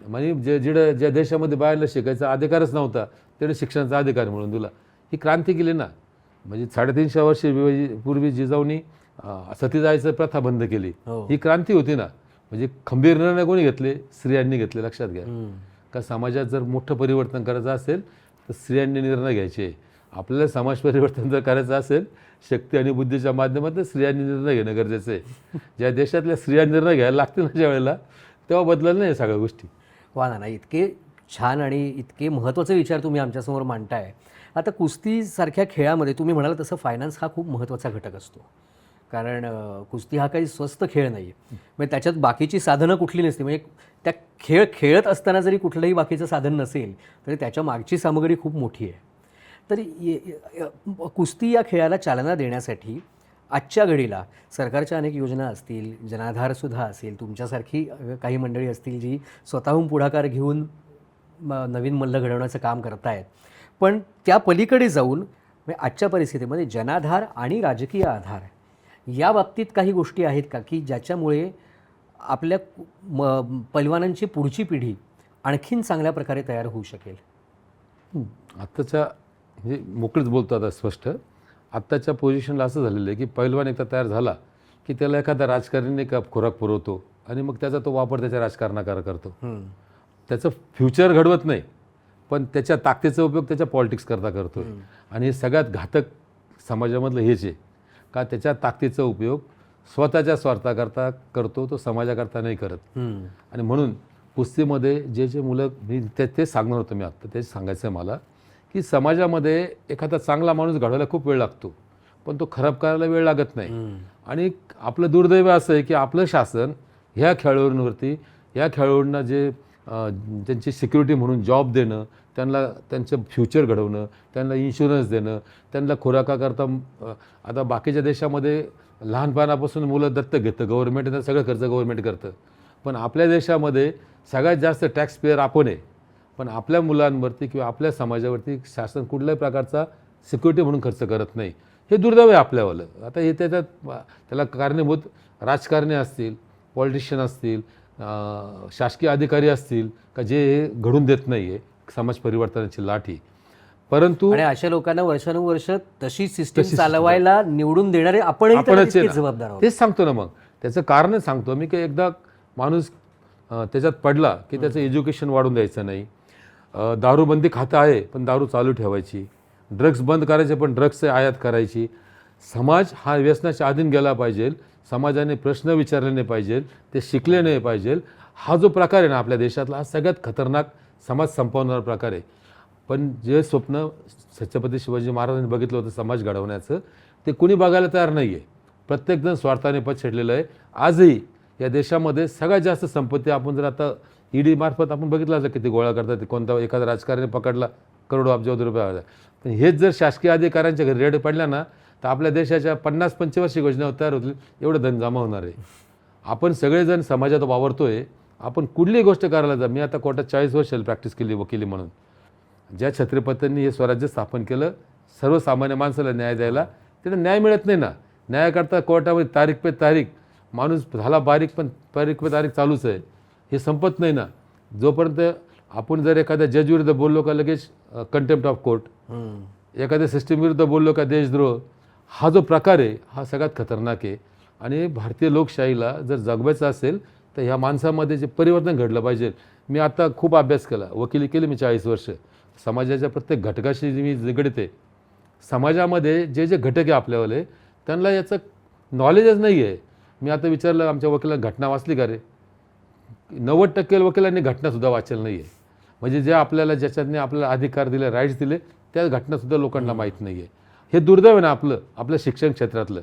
म्हणजे ज्या देशामध्ये बाहेरला शिकायचा अधिकारच नव्हता तिकडे शिक्षणाचा अधिकार म्हणून तुला ही क्रांती केली ना. म्हणजे 350 वर्षी पूर्वी जिजाऊनी सती जायचं प्रथा बंद केली, ही क्रांती होती ना. म्हणजे खंबीर निर्णय कोणी घेतले, स्त्रियांनी घेतले. लक्षात घ्या, का समाजात जर मोठं परिवर्तन करायचं असेल तर स्त्रियांनी निर्णय घ्यायचे. आपल्याला समाज परिवर्तन जर करायचं असेल शक्ती आणि बुद्धीच्या माध्यमातून स्त्रियांनी निर्णय घेणं गरजेचं आहे. ज्या देशातल्या स्त्रिया निर्णय घ्यायला लागतील ना ज्या वेळेला, तेव्हा बदललं नाही सगळ्या गोष्टी. वा ना, इतके छान आणि इतके महत्त्वाचे विचार तुम्ही आमच्यासमोर मांडताय. आता कुस्तीसारख्या खेळामध्ये तुम्ही म्हणाल तसं फायनान्स हा खूप महत्त्वाचा घटक असतो. कारण कुस्ती हा काही स्वस्त खेळ नाही आहे. म्हणजे त्याच्यात बाकीची साधनं कुठली नसते. म्हणजे त्या खेळत असताना जरी कुठलंही बाकीचं साधन नसेल तरी त्याच्या मागची सामग्री खूप मोठी आहे. तर कुस्ती या खेळाला चालना देण्यासाठी आजच्या घडीला सरकारच्या अनेक योजना असतील, जनाधारसुद्धा असेल, तुमच्यासारखी काही मंडळी असतील जी स्वतःहून पुढाकार घेऊन नवीन मल्ल घडवण्याचं काम करतायत. पण त्या पलीकडे जाऊन आजच्या परिस्थितीमध्ये जनाधार आणि राजकीय आधार या बाबतीत काही गोष्टी आहेत का की ज्याच्यामुळे आपल्या पैलवानांची पुढची पिढी आणखीन चांगल्या प्रकारे तयार होऊ शकेल? आत्ताच्या म्हणजे मोकळीच बोलतो आता स्पष्ट. आत्ताच्या पोझिशनला असं झालेलं आहे की पैलवान एकदा तयार झाला की त्याला एखादा राजकारणी का खुराक पुरवतो आणि मग त्याचा तो वापर त्याच्या राजकारणाकार करतो. त्याचं फ्युचर घडवत नाही, पण त्याच्या ताकदीचा उपयोग त्याच्या पॉलिटिक्स करता करतो. आणि हे सगळ्यात घातक समाजामधलं हेच आहे का त्याच्या ताकदीचा उपयोग स्वतःच्या स्वार्थाकरता करतो, तो समाजाकरता नाही करत. आणि म्हणून कुस्तीमध्ये जे मुलं मी तेच सांगणार होतं मी आत्ता, तेच सांगायचं आहे मला की समाजामध्ये एखादा चांगला माणूस घडवायला खूप वेळ लागतो, पण तो खराब करायला वेळ लागत नाही. आणि आपलं दुर्दैव असं आहे की आपलं शासन ह्या खेळाडूंवरती, ह्या खेळाडूंना जे त्यांची सिक्युरिटी म्हणून जॉब देणं, त्यांना त्यांचं फ्युचर घडवणं, त्यांना इन्शुरन्स देणं, त्यांना खुराकाकरता आता बाकीच्या देशामध्ये लहानपणापासून मुलं दत्तक घेतं गव्हर्नमेंट, त्यांना सगळं खर्च गव्हर्नमेंट करतं. पण आपल्या देशामध्ये सगळ्यात जास्त टॅक्स पेयर आपण आहे, पण आपल्या मुलांवरती किंवा आपल्या समाजावरती शासन कुठल्याही प्रकारचा सिक्युरिटी म्हणून खर्च करत नाही. हे दुर्दैव आहे आपल्यावालं. आता हे त्याला कारणीभूत राजकारणी असतील, पॉलिटिशियन असतील, शासकीय अधिकारी असतील का जे हे घडून देत नाही आहे समाज परिवर्तनाची लाठी. परंतु आणि अशा लोकांना वर्षानुवर्ष तशी सिस्टीम चालवायला निवडून देणारे आपणच जबाबदार आहोत. तेच सांगतो ना. मग त्याचं कारणच सांगतो मी की एकदा माणूस त्याच्यात पडला की त्याचं एज्युकेशन वाढून द्यायचं नाही. दारूबंदी खातं आहे पण दारू चालू ठेवायची. ड्रग्स बंद करायचे पण ड्रग्सचे आयात करायची. समाज हा व्यसनाच्या अधीन गेला पाहिजे. समाजाने प्रश्न विचारले नाही पाहिजे, ते शिकले नाही पाहिजे. हा जो प्रकार आहे ना आपल्या देशातला, हा सगळ्यात खतरनाक समाज संपवणारा प्रकार आहे. पण जे स्वप्न छत्रपती शिवाजी महाराजांनी बघितलं होतं समाज घडवण्याचं, ते कुणी बघायला तयार नाही आहे. प्रत्येकजण स्वार्थाने पद छेडलेलं आहे. आजही या देशामध्ये सगळ्यात जास्त संपत्ती आपण जर आता ईडी मार्फत आपण बघितलं असं किती गोळा करतात. कोणता एखादा राजकारणी पकडला करोडो अब्जावधी रुपये आला. पण हेच जर शासकीय अधिकाऱ्यांच्या घरी रेड पडल्या ना, तर आपल्या देशाच्या 50-55 योजना तयार होतील, एवढं धन जमा होणार आहे. आपण सगळेजण समाजात वावरतोय. आपण कुठलीही गोष्ट करायला जा. मी आता कोर्टात 40 वर्ष प्रॅक्टिस केली वकिली म्हणून. ज्या छत्रपतींनी हे स्वराज्य स्थापन केलं, सर्वसामान्य माणसाला न्याय द्यायला, त्यांना न्याय मिळत नाही ना. न्यायाकरता कोर्टामध्ये तारीख पे तारीख, माणूस झाला बारीक पण तारीख पे तारीख चालूच आहे. हे संपत नाही ना. जोपर्यंत आपण जर एखाद्या जज विरुद्ध बोललो का लगेच कंटेम्प्ट ऑफ कोर्ट, एखाद्या सिस्टीम विरुद्ध बोललो का देशद्रोह, हा जो प्रकार आहे हा सगळ्यात खतरनाक आहे. आणि भारतीय लोकशाहीला जर जगवायचं असेल तर ह्या माणसामध्ये जे परिवर्तन घडलं पाहिजे. मी आता खूप अभ्यास केला, वकिली केली मी 40 वर्ष. समाजाच्या प्रत्येक घटकाशी मी निगडीत आहे. समाजामध्ये जे जे घटक आहे आपल्यावाले, त्यांना याचं नॉलेजच नाही आहे. मी आता विचारलं आमच्या वकिलांना, घटना वाचली का रे? 90% वकिलांनी घटनासुद्धा वाचलेलं नाही आहे. म्हणजे जे आपल्याला ज्याच्यातने आपल्याला अधिकार दिले, राईट्स दिले, त्या घटनासुद्धा लोकांना माहीत नाही आहे. हे दुर्दैव आहे ना आपल्या शिक्षण क्षेत्रातलं.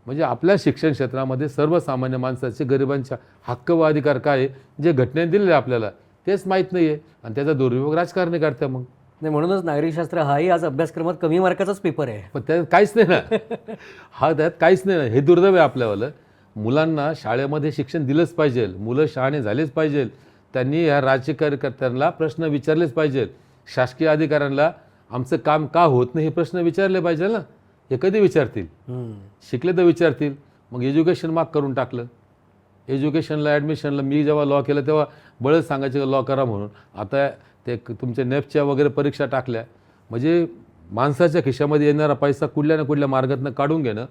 म्हणजे आपल्या शिक्षण क्षेत्रामध्ये सर्वसामान्य माणसाचे, गरिबांच्या हक्क व अधिकार काय आहे, जे घटनेने दिलेले आपल्याला, तेच माहीत नाही आहे. आणि त्याचा दुरुपयोग राजकारणी करते. मग नाही, म्हणूनच नागरिकशास्त्र हाही आज अभ्यासक्रमात कमी मार्काचाच पेपर आहे. पण त्यात काहीच नाही ना. त्यात काहीच नाही ना. हे दुर्दैव आहे आपल्यावालं. मुलांना शाळेमध्ये शिक्षण दिलंच पाहिजे. मुलं शहाणे झालेच पाहिजे. त्यांनी ह्या राज्य कार्यकर्त्यांना प्रश्न विचारलेच पाहिजे. शासकीय अधिकाऱ्यांना आमचं काम का होत नाही हे प्रश्न विचारले पाहिजे ना. हे कधी विचारतील? शिकले तर विचारतील. मग एज्युकेशन मार्क करून टाकलं. एज्युकेशनला ॲडमिशनला मी जेव्हा लॉ केलं तेव्हा बळच सांगायचं लॉ करा म्हणून. आता ते तुमच्या नेफच्या वगैरे परीक्षा टाकल्या. म्हणजे माणसाच्या खिशामध्ये येणारा पैसा कुठल्या ना कुठल्या मार्गातनं काढून घेणं,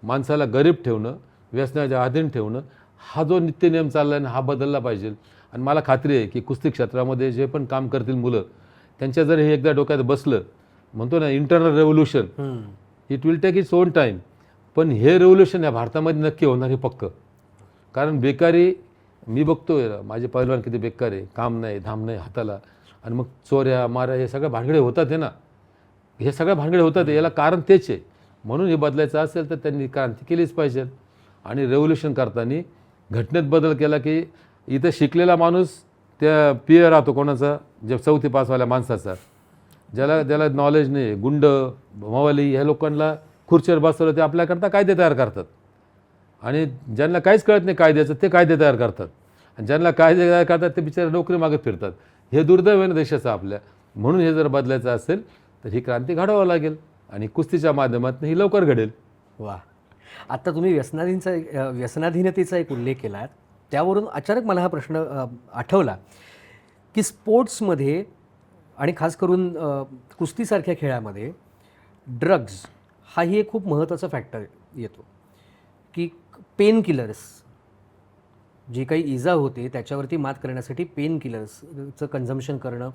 माणसाला गरीब ठेवणं, व्यसनाच्या अधीन ठेवणं, हा जो नित्य नियम चालला आहे ना, हा बदलला पाहिजे. आणि मला खात्री आहे की कुस्ती क्षेत्रामध्ये जे पण काम करतील मुलं, त्यांच्या जर हे एकदा डोक्यात बसलं, म्हणतो ना internal revolution, it will take its own time. पण हे रेव्होल्युशन या भारतामध्ये नक्की होणार हे पक्क. कारण बेकारी मी बघतोय, माझे पैलवान किती बेकार आहे, काम नाही, धाम नाही हाताला. आणि मग चोऱ्या माऱ्या हे सगळ्या भानगडे होतात आहे ना. हे सगळ्या भानगडे होतात, याला कारण तेच आहे. म्हणून हे बदलायचं असेल तर त्यांनी क्रांती केलीच पाहिजे. आणि रेव्होल्युशन करताना घटनेत बदल केला की इथं शिकलेला माणूस त्या पिय राहतो कोणाचा, जे 4थी पासवाल्या माणसाचा, ज्याला नॉलेज नाही, गुंड मवाली ह्या लोकांना खुर्चीवर बसवलं, ते आपल्याकरता कायदे तयार करतात. आणि ज्यांना काहीच कळत नाही कायद्याचं, ते कायदे तयार करतात. आणि ज्यांना कायदे तयार करतात ते बिचारे नोकरी मागत फिरतात. हे दुर्दैव आहे ना देशाचं आपल्या. म्हणून हे जर बदलायचं असेल तर ही क्रांती घडवावं लागेल. आणि कुस्तीच्या माध्यमातून ही लवकर घडेल. वा, आत्ता तुम्ही व्यसनाधीनतेचा एक उल्लेख केला. त्यावरून अचानक मला हा प्रश्न आठवला की स्पोर्ट्समध्ये आणि खास करून कुस्तीसारख्या खेळामध्ये ड्रग्ज हाही एक खूप महत्त्वाचा फॅक्टर येतो की पेन किलर्स, जी काही इजा होते त्याच्यावरती मात करण्यासाठी पेन किलर्सचं कन्झम्शन करणं,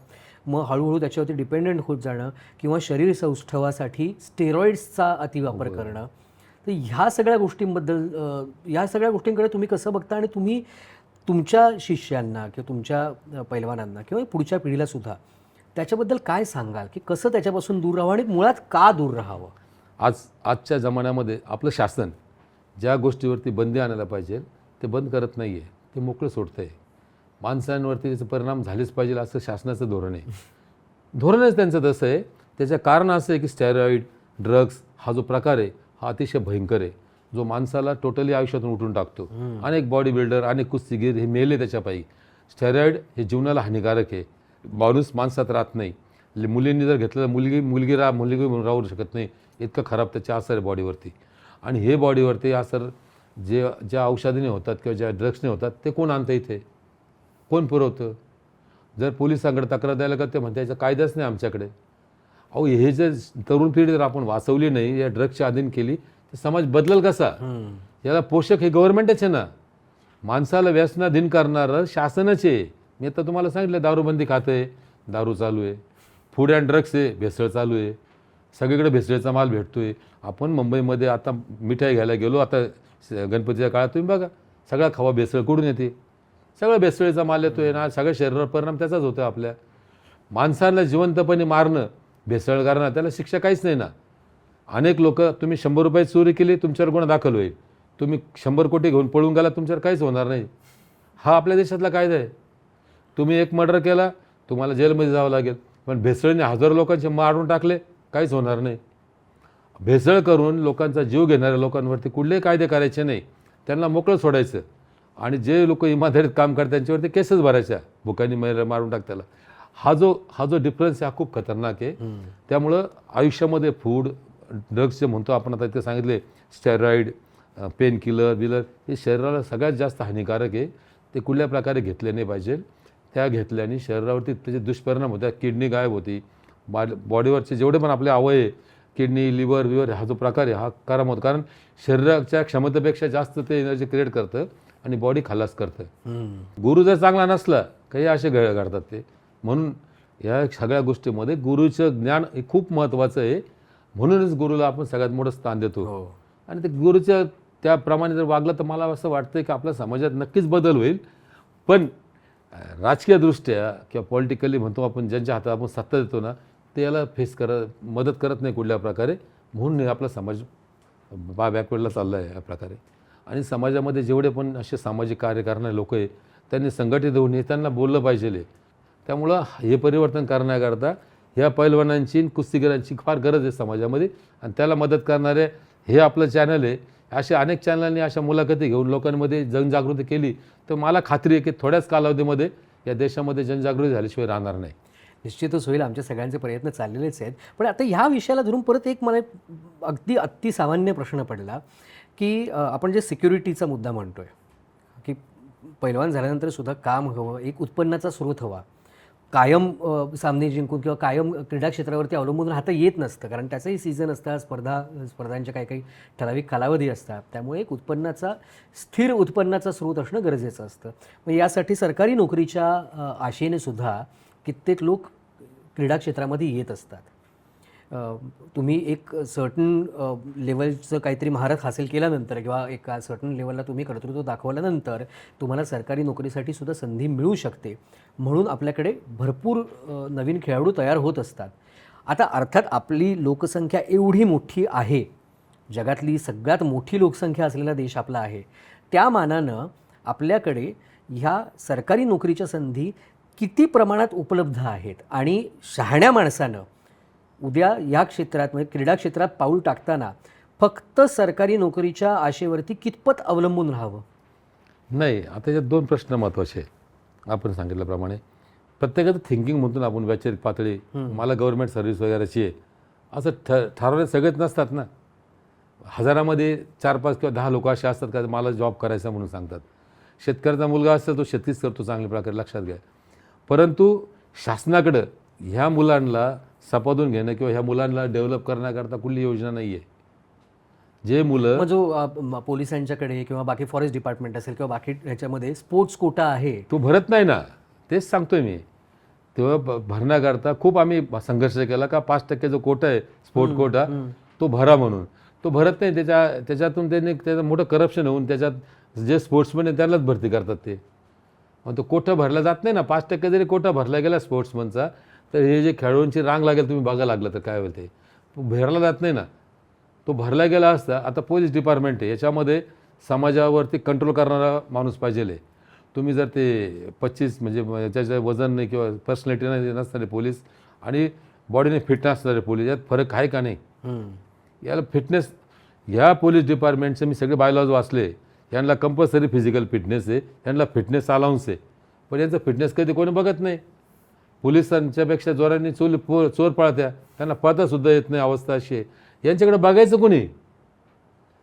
मग हळूहळू त्याच्यावरती डिपेंडंट होत जाणं किंवा शरीर सौष्ठवासाठी स्टेरॉइड्सचा अतिवापर करणं. तर ह्या सगळ्या गोष्टींबद्दल ह्या सगळ्या गोष्टींकडे तुम्ही कसं बघता आणि तुम्ही तुमच्या शिष्यांना किंवा तुमच्या पैलवानांना किंवा पुढच्या पिढीला सुद्धा त्याच्याबद्दल काय सांगाल की कसं त्याच्यापासून दूर राहावं आणि मुळात का दूर राहावं? आजच्या जमान्यामध्ये आपलं शासन ज्या गोष्टीवरती बंदी आणायला पाहिजे ते बंद करत नाही आहे, ते मोकळं सोडतं आहे. माणसांवरती त्याचे परिणाम झालेच पाहिजे असं शासनाचं धोरण आहे. धोरणच त्यांचं तसं आहे. त्याचं कारण असं आहे की स्टेरॉइड, ड्रग्स हा जो प्रकार आहे हा अतिशय भयंकर आहे, जो माणसाला टोटली आयुष्यातून उठून टाकतो. अनेक बॉडी बिल्डर, अनेक कुस्तीगीर हे मेले त्याच्यापायी. स्टेरॉइड हे जीवनाला हानिकारक आहे. माणूस माणसात राहत नाही. मुलींनी जर घेतलं तर मुलगी म्हणून राहू शकत नाही, इतकं खराब त्याचे असर आहे बॉडीवरती. आणि हे बॉडीवरती असर ज्या औषधाने होतात किंवा ज्या ड्रग्सने होतात ते कोण आणतं इथे, कोण पुरवतं? जर पोलिसांकडे तक्रार द्यायला का ते म्हणते याचा कायदाच नाही आमच्याकडे. अहो हे जर तरुण पिढी जर आपण वाचवली नाही, या ड्रग्सच्या अधीन केली तर समाज बदलल कसा? याला पोषक हे गव्हर्नमेंटच आहे ना. माणसाला व्यसनाधीन करणारं शासनच आहे. मी आता तुम्हाला सांगितलं दारूबंदी खातं आहे, दारू चालू आहे, फूड अँड ड्रग्स आहे, भेसळ चालू आहे, सगळीकडे भेसळीचा माल भेटतो आहे. आपण मुंबईमध्ये आता मिठाई घ्यायला गेलो, आता गणपतीच्या काळात तुम्ही बघा सगळा खवा भेसळ कुठून येते? सगळं भेसळीचा माल येतो आहे ना. सगळ्या शरीरावर परिणाम त्याचाच होतो. आपल्या माणसांना जिवंतपणे मारणं, भेसळ करणं, त्याला शिक्षा काहीच नाही ना. अनेक लोक, तुम्ही 100 रुपये चोरी केली तुमच्यावर गुन्हा दाखल होईल, तुम्ही 100 कोटी घेऊन पळून गेला तुमच्यावर काहीच होणार नाही. हा आपल्या देशातला कायदा आहे. तुम्ही एक मर्डर केला तुम्हाला जेलमध्ये जावं लागेल, पण भेसळीने हजारो लोकांचे मारून टाकले काहीच होणार नाही. भेसळ करून लोकांचा जीव घेणाऱ्या लोकांवरती कुठलेही कायदे करायचे नाही, त्यांना मोकळं सोडायचं. आणि जे लोक इमानदारीत काम करतात त्यांच्यावरती केसेस भरायच्या, भुकानी मारून टाक त्याला. हा जो डिफरन्स आहे हा खूप खतरनाक आहे. त्यामुळं आयुष्यामध्ये फूड ड्रग्स जे म्हणतो आपण आता ते सांगितले, स्टेरॉइड, पेन किलर हे शरीराला सगळ्यात जास्त हानिकारक आहे. ते कुठल्या प्रकारे घेतले नाही पाहिजे. त्या घेतल्याने शरीरावरती त्याचे दुष्परिणाम होतात. किडनी गायब होती, बॉडीवरचे जेवढे पण आपले अवयव, किडनी, लिव्हर हा जो प्रकार आहे हा खराब होतो. कारण शरीराच्या क्षमतेपेक्षा जास्त ते एनर्जी क्रिएट करतं आणि बॉडी खलास करतं. गुरु जर चांगला नसला काही असे घडतात ते. म्हणून या सगळ्या गोष्टीमध्ये गुरुचं ज्ञान हे खूप महत्त्वाचं आहे. म्हणूनच गुरुला आपण सगळ्यात मोठं स्थान देतो. आणि ते गुरुच्या त्याप्रमाणे जर वागलं तर मला असं वाटतं की आपल्या समाजात नक्कीच बदल होईल. पण राजकीयदृष्ट्या किंवा पॉलिटिकली म्हणतो आपण, ज्यांच्या हातात आपण सत्ता देतो ना, ते याला मदत करत नाही कुठल्या प्रकारे. म्हणून आपला समाज बॅकवर्डला चालला आहे या प्रकारे. आणि समाजामध्ये जेवढे पण असे सामाजिक कार्य करणारे लोक आहे त्यांनी संघटित होऊन त्यांना बोललं पाहिजे. त्यामुळं हे परिवर्तन करण्याकरता ह्या पैलवानांची, कुस्तीगिरांची फार गरज आहे समाजामध्ये. आणि त्याला मदत करणारे हे आपलं चॅनल आहे. अशा अनेक चॅनलांनी अशा मुलाखती घेऊन लोकांमध्ये जनजागृती केली तर मला खात्री आहे की थोड्याच कालावधीमध्ये या देशामध्ये जनजागृती झाल्याशिवाय राहणार नाही. निश्चितच होईल. आमचे सगळ्यांचे प्रयत्न चाललेलेच आहेत. पण आता ह्या विषयाला धरून परत एक मला अगदी सामान्य प्रश्न पडला की आपण जे सिक्युरिटीचा मुद्दा म्हणतोय की पैलवान झाल्यानंतर सुद्धा काम हवं, एक उत्पन्नाचा स्रोत हवा. कायम सामने जिंकून किंवा कायम क्रीडा क्षेत्रावरती अवलंबून राहता येत नसतं, कारण त्याचाही सीझन असतात, स्पर्धांच्या काही ठराविक कालावधी असतात. त्यामुळे एक स्थिर उत्पन्नाचा स्रोत असणं गरजेचं असतं. मग यासाठी सरकारी नोकरीच्या आशेने सुद्धा कित्येक लोक क्रीडा क्षेत्रामध्ये येत असतात. तुम्ही एक सर्टन लेवलचं काहीतरी महारत हासिल केल्यानंतर किंवा एका सर्टन लेवलला तुम्ही कर्तृत्व दाखवल्यानंतर तुम्हाला सरकारी नोकरीसाठी सुद्धा संधी मिळू शकते. म्हणून आपल्याकडे भरपूर नवीन खेळाडू तयार होत असतात. आता अर्थात आपली लोकसंख्या एवढी मोठी आहे, जगातली सगळ्यात मोठी लोकसंख्या असलेला देश आपला आहे, त्या मानानं आपल्याकडे ह्या सरकारी नोकरीच्या संधी किती प्रमाणात उपलब्ध आहेत आणि शहाण्या माणसानं उद्या या क्षेत्रात म्हणजे क्रीडा क्षेत्रात पाऊल टाकताना फक्त सरकारी नोकरीच्या आशेवरती कितपत अवलंबून राहावं? नाही, आता याच्यात 2 प्रश्न महत्त्वाचे आहेत. आपण सांगितल्याप्रमाणे प्रत्येकाचं थिंकिंग म्हणतो ना आपण वैचारिक पातळी, मला गव्हर्नमेंट सर्व्हिस वगैरेची आहे असं ठरवले सगळेच नसतात ना. हजारामध्ये 4-5 किंवा 10 लोक असे असतात का मला जॉब करायचा म्हणून सांगतात. शेतकऱ्याचा मुलगा असतो तो शेतीच करतो चांगल्या प्रकारे, लक्षात घ्या. परंतु शासनाकडं ह्या मुलांना सपादून घेणं किंवा ह्या मुलांना डेव्हलप करण्याकरता कुठली योजना नाही आहे. जे मुलं मग जो पोलिसांच्याकडे किंवा बाकी फॉरेस्ट डिपार्टमेंट असेल किंवा बाकी ह्याच्यामध्ये स्पोर्ट्स कोटा आहे, तो भरत नाही ना, तेच सांगतोय मी. तेव्हा भरण्याकरता खूप आम्ही संघर्ष केला का 5% जो कोटा आहे स्पोर्ट कोटा तो भरा म्हणून. तो भरत नाही. त्याच्यातून त्याचं मोठं करप्शन होऊन त्याच्यात जे स्पोर्ट्समन आहे त्यांनाच भरती करतात ते. मग तो कोटा भरला जात नाही ना. 5% जरी कोटा भरला गेला स्पोर्ट्समनचा तर हे जे खेळाडूंची रांग लागेल तुम्ही बघायला लागलं तर काय होईल ते. तो भरला जात नाही ना. तो भरला गेला असता. आता पोलीस डिपार्टमेंट आहे, याच्यामध्ये समाजावरती कंट्रोल करणारा माणूस पाहिजे. तुम्ही जर ते 25 म्हणजे त्याचं वजन नाही किंवा पर्सनॅलिटी नाही नसणारे पोलीस आणि बॉडीने फिट नसणारे पोलीस, यात फरक आहे का नाही. याला फिटनेस, ह्या पोलीस डिपार्टमेंटचे मी सगळे बायलॉज वाचले. यांना कंपल्सरी फिजिकल फिटनेस आहे, यांना फिटनेस अलाउन्स आहे, पण यांचं फिटनेस कधी कोणी बघत नाही. पोलिसांच्यापेक्षा जोरांनी चोर पळत्या, त्यांना पळतासुद्धा येत नाही, अवस्था अशी आहे. यांच्याकडे बघायचं कोणी.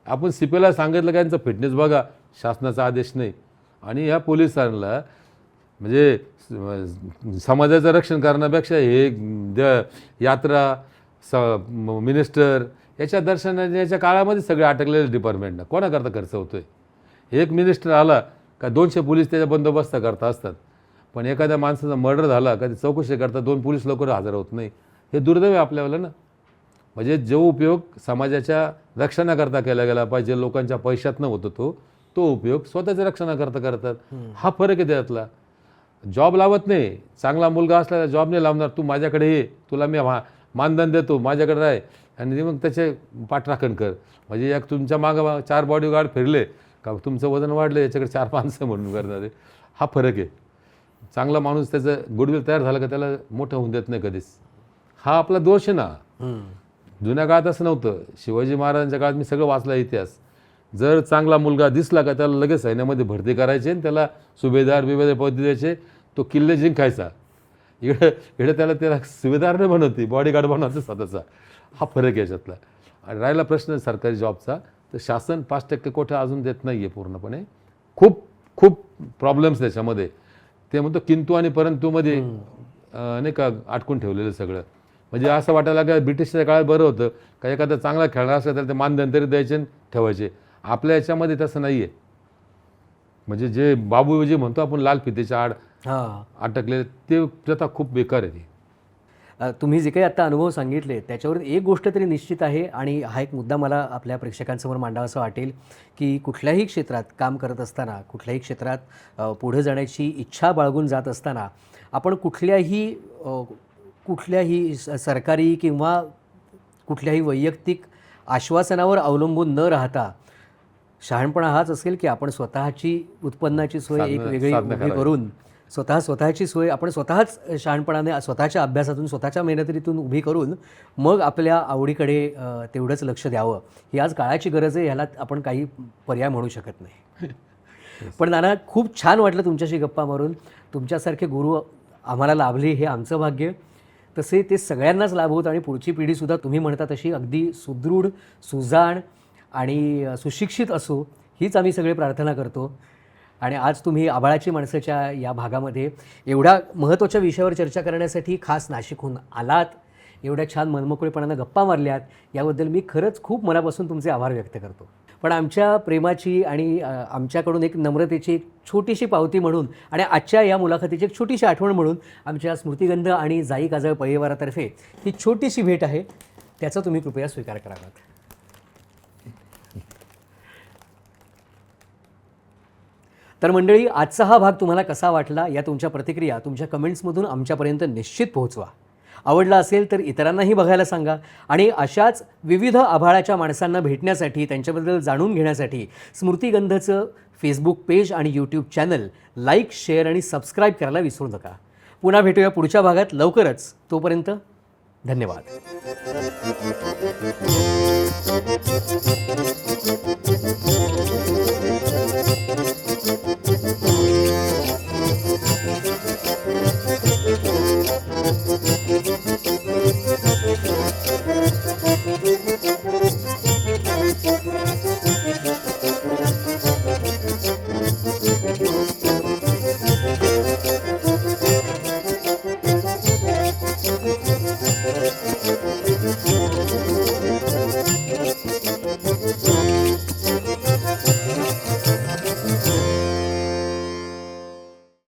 आपण CPला सांगितलं का यांचं फिटनेस बघा, शासनाचा आदेश नाही. आणि ह्या पोलिसांना म्हणजे समाजाचं रक्षण करण्यापेक्षा हे यात्रा मिनिस्टर याच्या दर्शनाच्या काळामध्ये सगळे अटकलेले डिपार्टमेंटना कोणाकरता खर्च होतोय. एक मिनिस्टर आला का 200 पोलीस त्याचा बंदोबस्त करता असतात, पण एखाद्या माणसाचा मर्डर झाला का चौकशी करता 2 पोलीस लवकर हजर होत नाही. हे दुर्दैव आहे आपल्याला ना. म्हणजे जो उपयोग समाजाच्या रक्षणाकरता केला गेला पाहिजे, लोकांच्या पैशातनं होतो तो उपयोग स्वतःच्या रक्षणाकरता करतात. हा फरक आहे त्यातला. जॉब लावत नाही. चांगला मुलगा असला जॉब नाही लावणार. तू माझ्याकडे ये, तुला मी मानधन देतो, माझ्याकडे राह, आणि मग त्याचे पाठराखण कर. म्हणजे एक तुमच्या मागं 4 बॉडीगार्ड फिरले का तुमचं वजन वाढलं, याच्याकडे 4 माणसं म्हणून करणारे. हा फरक आहे. चांगला माणूस त्याचं गुडविल तयार झालं का त्याला मोठं होऊन देत नाही कधीच. हा आपला दोष आहे ना. जुन्या काळात असं नव्हतं. शिवाजी महाराजांच्या काळात मी सगळं वाचला इतिहास. जर चांगला मुलगा दिसला का त्याला लगेच सैन्यामध्ये भरती करायची आणि त्याला सुभेदार पदवी द्यायचे. तो किल्ले जिंकायचा. इकडे त्याला सुभेदार नाही बनवते, बॉडीगार्ड बनवायचं स्वतःचा. हा फरक आहे याच्यातला. आणि राहिला प्रश्न सरकारी जॉबचा, तर शासन 5% कोटा अजून देत नाही आहे पूर्णपणे. खूप खूप प्रॉब्लेम्स त्याच्यामध्ये. ते म्हणतो किंतु आणि परंतुमध्ये नाही का अटकून ठेवलेलं सगळं. म्हणजे असं वाटायला का ब्रिटिशच्या काळात बरं होतं का एखादा चांगला खेळणार असला तर ते मानधन तरी द्यायचे आणि ठेवायचे. आपल्या याच्यामध्ये तसं नाही आहे. म्हणजे जे बाबू जे म्हणतो आपण लाल फितेच्या आड अटकलेले, ते प्रथा खूप बेकार आहे ती. तुम्ही जे काही आता अनुभव सांगितले त्याच्यावर एक गोष्ट तरी निश्चित आहे, आणि हा एक मुद्दा मला आपल्या प्रेक्षकांसमोर मांडावा असं वाटेल की कुठल्याही क्षेत्रात काम करत असताना, कुठल्याही क्षेत्रात पुढे जाण्याची इच्छा बाळगून जात असताना आपण कुठल्याही सरकारी किंवा कुठल्याही वैयक्तिक आश्वासनावर अवलंबून न राहता शहाणपणा हाच असेल की आपण स्वतःची उत्पन्नाची सोय एक वेगळी उभी करून स्वतःची सोय आपण स्वतःच शहाणपणाने स्वतःच्या अभ्यासातून स्वतःच्या मेहनतीतून उभी करून मग आपल्या आवडीकडे तेवढंच लक्ष द्यावं. ही आज काळाची गरज आहे. ह्याला आपण काही पर्याय म्हणू शकत नाही. पण नाना, खूप छान वाटलं तुमच्याशी गप्पा मारून. तुमच्यासारखे गुरु आम्हाला लाभले हे आमचं भाग्य. तसे ते सगळ्यांनाच लाभवत आणि पुढची पिढीसुद्धा तुम्ही म्हणता तशी अगदी सुदृढ, सुजाण आणि सुशिक्षित असो, हीच आम्ही सगळे प्रार्थना करतो. आणि आज तुम्ही आभाळाची माणसाच्या या भागामध्ये एवढ्या महत्त्वाच्या विषयावर चर्चा करण्यासाठी खास नाशिकहून आलात, एवढ्या छान मनमोकळेपणानं गप्पा मारल्यात, याबद्दल मी खरंच खूप मनापासून तुमचे आभार व्यक्त करतो. पण आमच्या प्रेमाची आणि आमच्याकडून एक नम्रतेची एक छोटीशी पावती म्हणून आणि आजच्या या मुलाखतीची एक छोटीशी आठवण म्हणून आमच्या स्मृतिगंध आणि जाई काजळ परिवारातर्फे ही छोटीशी भेट आहे, त्याचा तुम्ही कृपया स्वीकार करावा. तर मंडळी, आजचा हा भाग तुम्हाला कसा वाटला या तुमच्या प्रतिक्रिया तुमच्या कमेंट्समधून आमच्यापर्यंत निश्चित पोहोचवा. आवडला असेल तर इतरांनाही बघायला सांगा. आणि अशाच विविध आभाळाच्या माणसांना भेटण्यासाठी, त्यांच्याबद्दल जाणून घेण्यासाठी स्मृतिगंधचं फेसबुक पेज आणि यूट्यूब चॅनल लाईक, शेअर आणि सबस्क्राईब करायला विसरू नका. पुन्हा भेटूया पुढच्या भागात लवकरच. तोपर्यंत धन्यवाद.